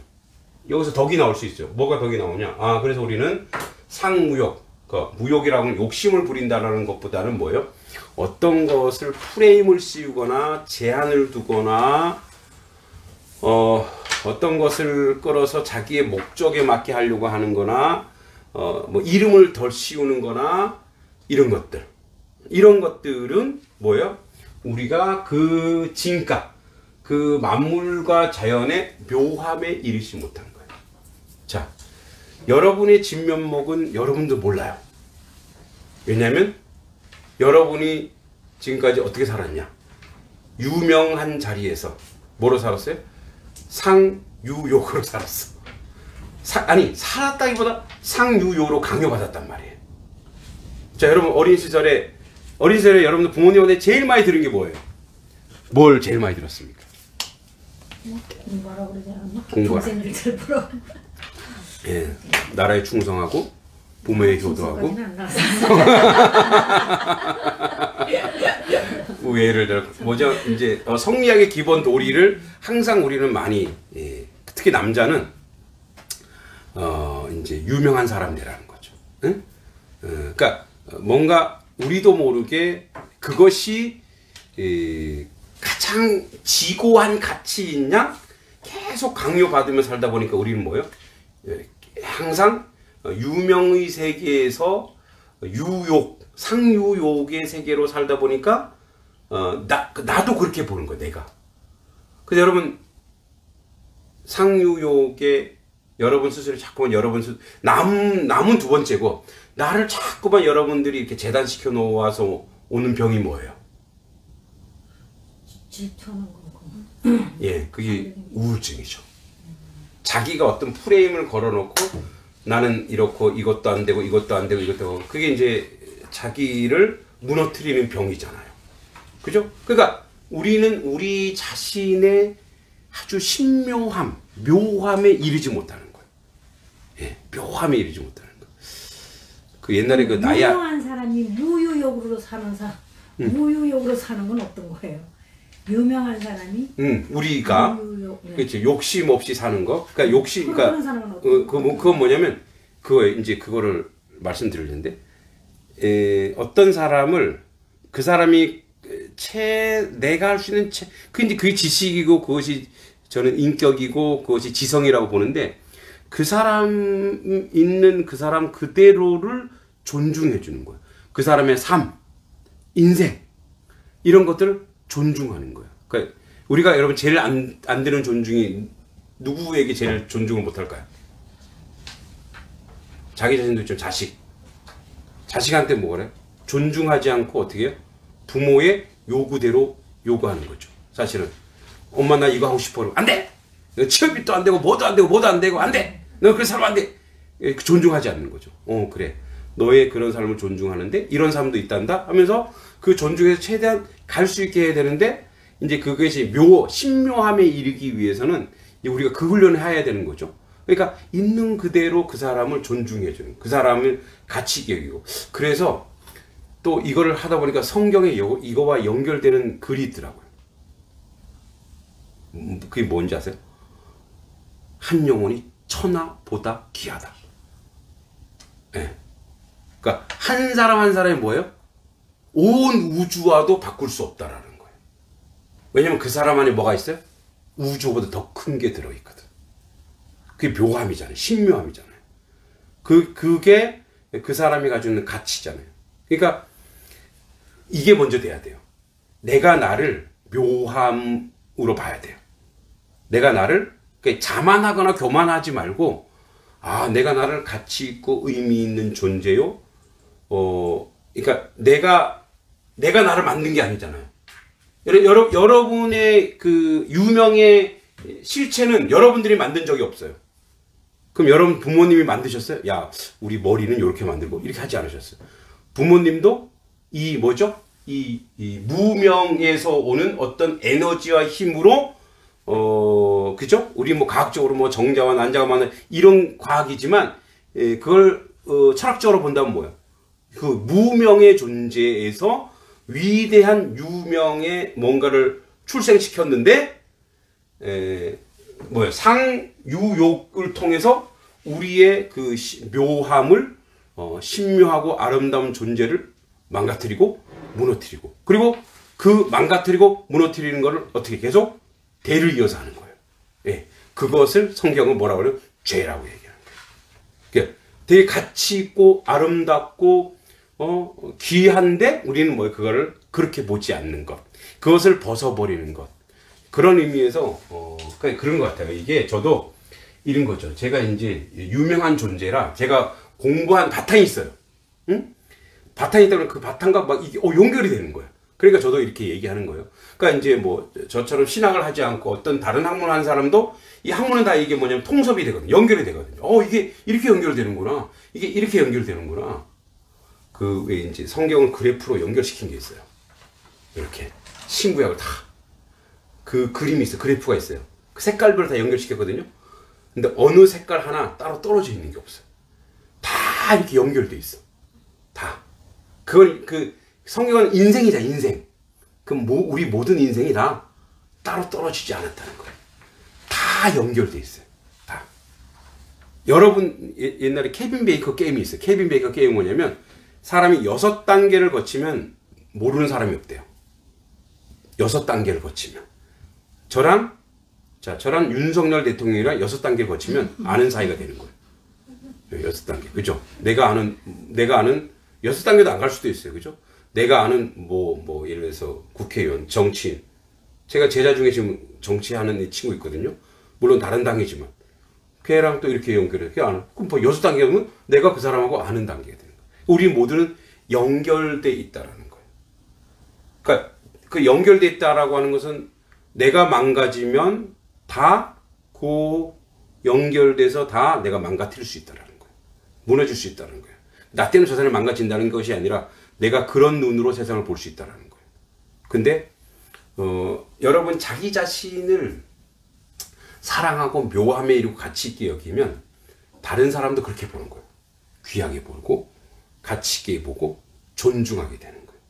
여기서 덕이 나올 수 있죠. 뭐가 덕이 나오냐? 그래서 우리는 상무욕, 무욕이라고 하면 욕심을 부린다라는 것보다는 뭐예요? 어떤 것을 프레임을 씌우거나 제한을 두거나 어떤 것을 끌어서 자기의 목적에 맞게 하려고 하는 거나 뭐 이름을 덜 씌우는 거나 이런 것들은 뭐예요? 우리가 그 진가, 그 만물과 자연의 묘함에 이르지 못한 거예요. 자, 여러분의 진면목은 여러분도 몰라요. 왜냐하면 여러분이 지금까지 어떻게 살았냐? 유명한 자리에서 뭐로 살았어요? 상유욕으로 살았어. 살았다기보다 상유욕으로 강요받았단 말이에요. 자, 여러분 어린 시절에 여러분들 부모님한테 제일 많이 들은 게 뭐예요? 뭘 제일 많이 들었습니까? 공부하라고 그러지 않았나? 공부하라. 동생을 잘 보라. 예, 나라에 충성하고 부모에 효도하고. 예를 들어 뭐죠? 이제 성리학의 기본 도리를 항상 우리는 많이, 특히 남자는 이제 유명한 사람 되라는 거죠. 응? 그러니까 뭔가 우리도 모르게 그것이 가장 지고한 가치이냐 계속 강요받으며 살다 보니까 우리는 뭐예요? 항상 유명의 세계에서 상유욕의 세계로 살다 보니까 나도 그렇게 보는 거야, 내가. 그래서 여러분 상유욕에 여러분 스스로 자꾸만 남은 두 번째고, 나를 자꾸만 여러분들이 이렇게 재단시켜 놓아서 오는 병이 뭐예요? 질투하는 거고. 예, 그게 우울증이죠. 자기가 어떤 프레임을 걸어놓고 나는 이렇고 이것도 안 되고 이것도 안 되고 이것도 하고, 그게 이제 자기를 무너뜨리는 병이잖아요. 그죠? 그러니까 우리는 우리 자신의 아주 신묘함, 묘함에 이르지 못하는 거예요. 예, 묘함에 이르지 못하는 거. 그 옛날에 그 나야 유명한 사람이 무유욕으로 사는 무유욕으로 사는 건 어떤 거예요? 유명한 사람이 우리가 네. 그렇지 욕심 없이 사는 거. 그러니까 욕심 그러니까 그건 뭐냐면 그거 이제 그거를 말씀드리는데 어떤 사람을 그 사람이 내가 할 수 있는 그 이제 그게 지식이고 그것이 저는 인격이고 그것이 지성이라고 보는데 그 사람 있는 그 사람 그대로를 존중해 주는 거예요. 그 사람의 삶, 인생 이런 것들을 존중하는 거예요. 그러니까 우리가 여러분 제일 안 되는 존중이 누구에게 제일 존중을 못 할까요? 자기 자신도 있죠. 자식한테 뭐 그래? 존중하지 않고 어떻게 해요? 부모의 요구대로 요구하는 거죠. 사실은 엄마 나 이거 하고 싶어. 안 돼. 취업도 안 되고 뭐도 안 되고 안 돼. 너 그런 사람 안 돼. 존중하지 않는 거죠. 그래. 너의 그런 삶을 존중하는데 이런 사람도 있단다 하면서 그 존중에서 최대한 갈 수 있게 해야 되는데 이제 그것이 신묘함에 이르기 위해서는 이제 우리가 그 훈련을 해야 되는 거죠. 그러니까 있는 그대로 그 사람을 존중해 주는, 그 사람을 가치 있게 여기고. 그래서 또 이거를 하다 보니까 성경에 이거와 연결되는 글이 있더라고요. 그게 뭔지 아세요? 한 영혼이 천하보다 귀하다. 네. 그러니까 한 사람 한 사람이 뭐예요? 온 우주와도 바꿀 수 없다라는 거예요. 왜냐면 그 사람 안에 뭐가 있어요? 우주보다 더 큰 게 들어있거든. 그게 묘함이잖아요. 신묘함이잖아요. 그게 그 사람이 가지고 있는 가치잖아요. 그러니까 이게 먼저 돼야 돼요. 내가 나를 묘함으로 봐야 돼요. 내가 나를 자만하거나 교만하지 말고 내가 나를 가치 있고 의미 있는 존재요. 그러니까 내가 나를 만든 게 아니잖아요. 여러분의 그 유명의 실체는 여러분들이 만든 적이 없어요. 그럼 여러분 부모님이 만드셨어요? 야, 우리 머리는 이렇게 만들고 이렇게 하지 않으셨어요. 부모님도 이 무명에서 오는 어떤 에너지와 힘으로 그죠? 우리 뭐 과학적으로 뭐 정자와 난자가 많은 이런 과학이지만 그걸 철학적으로 본다면 뭐야? 그 무명의 존재에서 위대한 유명의 뭔가를 출생시켰는데 상유욕을 통해서 우리의 그 묘함을 신묘하고 아름다운 존재를 망가뜨리고 무너뜨리고, 그리고 그 망가뜨리고 무너뜨리는 것을 어떻게 계속 대를 이어서 하는 거예요. 예, 그것을 성경은 뭐라고 그래요? 죄라고 얘기하는 거예요. 그러니까 되게 가치 있고 아름답고 귀한데 우리는 그거를 그렇게 보지 않는 것, 그것을 벗어버리는 것, 그런 의미에서 그런 것 같아요. 이게 저도 이런 거죠. 제가 이제 유명한 존재라 제가 공부한 바탕이 있어요. 응? 바탕이 있다면 그 바탕과 막 이게 연결이 되는 거예요. 그러니까 저도 이렇게 얘기하는 거예요. 그러니까 이제 뭐 저처럼 신학을 하지 않고 어떤 다른 학문을 하는 사람도 이 학문은 다 이게 뭐냐면 통섭이 되거든요. 연결이 되거든요. 이게 이렇게 연결되는구나. 이게 이렇게 연결되는구나. 그 왜 이제 성경을 그래프로 연결시킨 게 있어요. 이렇게 신구약을 다 그 그림이 있어요. 그래프가 있어요. 그 색깔별로 다 연결시켰거든요. 근데 어느 색깔 하나 따로 떨어져 있는 게 없어요. 다 이렇게 연결돼 있어. 다. 그건 그 성경은 인생이다, 인생. 그럼 우리 모든 인생이 다 따로 떨어지지 않았다는 거예요. 다 연결돼 있어요. 다. 여러분 옛날에 케빈 베이커 게임이 있어요. 케빈 베이커 게임은 뭐냐면 사람이 6단계를 거치면 모르는 사람이 없대요. 6단계를 거치면. 저랑 윤석열 대통령이랑 6단계를 거치면 아는 사이가 되는 거예요. 6단계. 그죠? 내가 아는 6단계도 안 갈 수도 있어요. 그죠? 내가 아는 예를 들어서 국회의원, 정치인. 제가 제자 중에 지금 정치하는 친구 있거든요. 물론 다른 당이지만. 걔랑 또 이렇게 연결해. 걔 아는. 그럼 6단계면 내가 그 사람하고 아는 단계가 되는 거예요. 우리 모두는 연결돼 있다라는 거예요. 그러니까 그 연결돼 있다라고 하는 것은 내가 망가지면 다 연결돼서 다 내가 망가뜨릴 수 있다라는 거예요. 무너질 수 있다는 거예요. 나 때문에 저 사람이 망가진다는 것이 아니라 내가 그런 눈으로 세상을 볼 수 있다는 거예요. 근데 여러분 자기 자신을 사랑하고 묘함에 이르고 가치 있게 여기면 다른 사람도 그렇게 보는 거예요. 귀하게 보고 가치 있게 보고 존중하게 되는 거예요.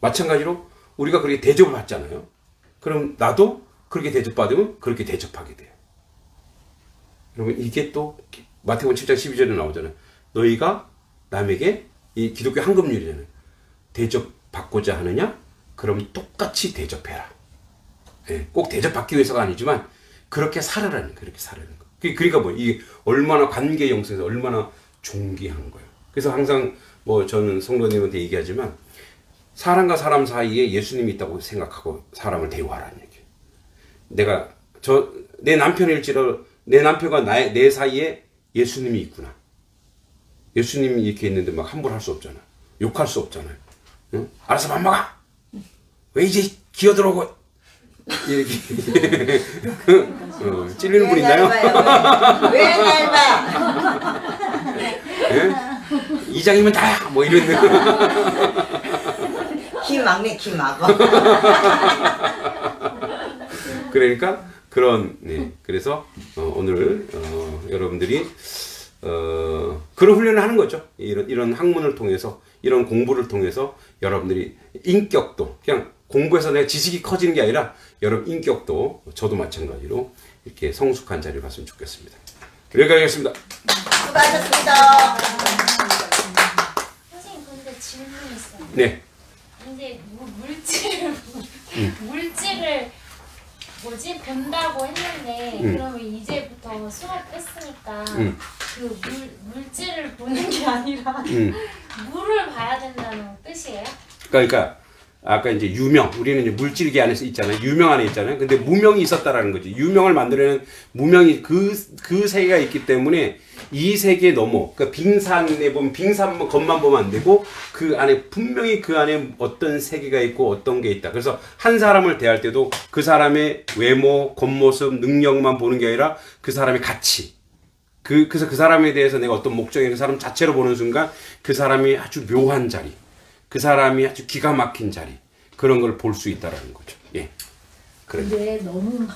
마찬가지로 우리가 그렇게 대접을 받잖아요. 그럼 나도 그렇게 대접받으면 그렇게 대접하게 돼요. 여러분 이게 또 마태복음 7장 12절에 나오잖아요. 너희가 남에게 이 기독교 황금률이잖아요. 대접받고자 하느냐? 그럼 똑같이 대접해라. 예, 꼭 대접받기 위해서가 아니지만 그렇게 살아라는 거예요. 그렇게 살아라는 거. 그러니까 뭐 이게 얼마나 관계 형성에서 얼마나 존귀한 거예요. 그래서 항상 뭐 저는 성도님한테 얘기하지만 사람과 사람 사이에 예수님이 있다고 생각하고 사람을 대우하라는 얘기예요. 내가 내 남편일지라도 내 남편과 내 사이에 예수님이 있구나. 예수님이 이렇게 있는데 막 함부로 할 수 없잖아. 욕할 수 없잖아요. 응? 알아서 밥 먹어. 왜 이제 기어들어오고 이렇게 찔리는 분 있나요? 왜 닮아? 예? 이장이면 다야 뭐 이런 키 막내 키 막어. 그러니까 그런 그래서 오늘 여러분들이 그런 훈련을 하는 거죠. 이런 학문을 통해서 이런 공부를 통해서 여러분들이 인격도 그냥 공부해서 내가 지식이 커지는 게 아니라 여러분 인격도 저도 마찬가지로 이렇게 성숙한 자리를 갔으면 좋겠습니다. 여기까지 하겠습니다. 수고하셨습니다. 선생님 근데 질문 있어요. 네. 근데 물질을 뭐지 본다고 했는데 그러면 이제부터 수업했으니까 그 물질을 보는 게 아니라 물을 봐야 된다는 뜻이에요? 그러니까 아까 이제 유명, 우리는 이제 물질계 안에서 있잖아요. 유명 안에 있잖아요. 근데 무명이 있었다라는 거지. 유명을 만들어내는 무명이 그 세계가 있기 때문에 이 세계 넘어. 그러니까 빙산에 보면 빙산 겉만 보면 안 되고 그 안에 분명히 그 안에 어떤 세계가 있고 어떤 게 있다. 그래서 한 사람을 대할 때도 그 사람의 외모, 겉모습, 능력만 보는 게 아니라 그 사람의 가치. 그래서 그 사람에 대해서 내가 어떤 목적이 그 사람 자체로 보는 순간 그 사람이 아주 묘한 자리. 그 사람이 아주 기가 막힌 자리 그런 걸 볼 수 있다라는 거죠. 예. 그래. 근데 너무 막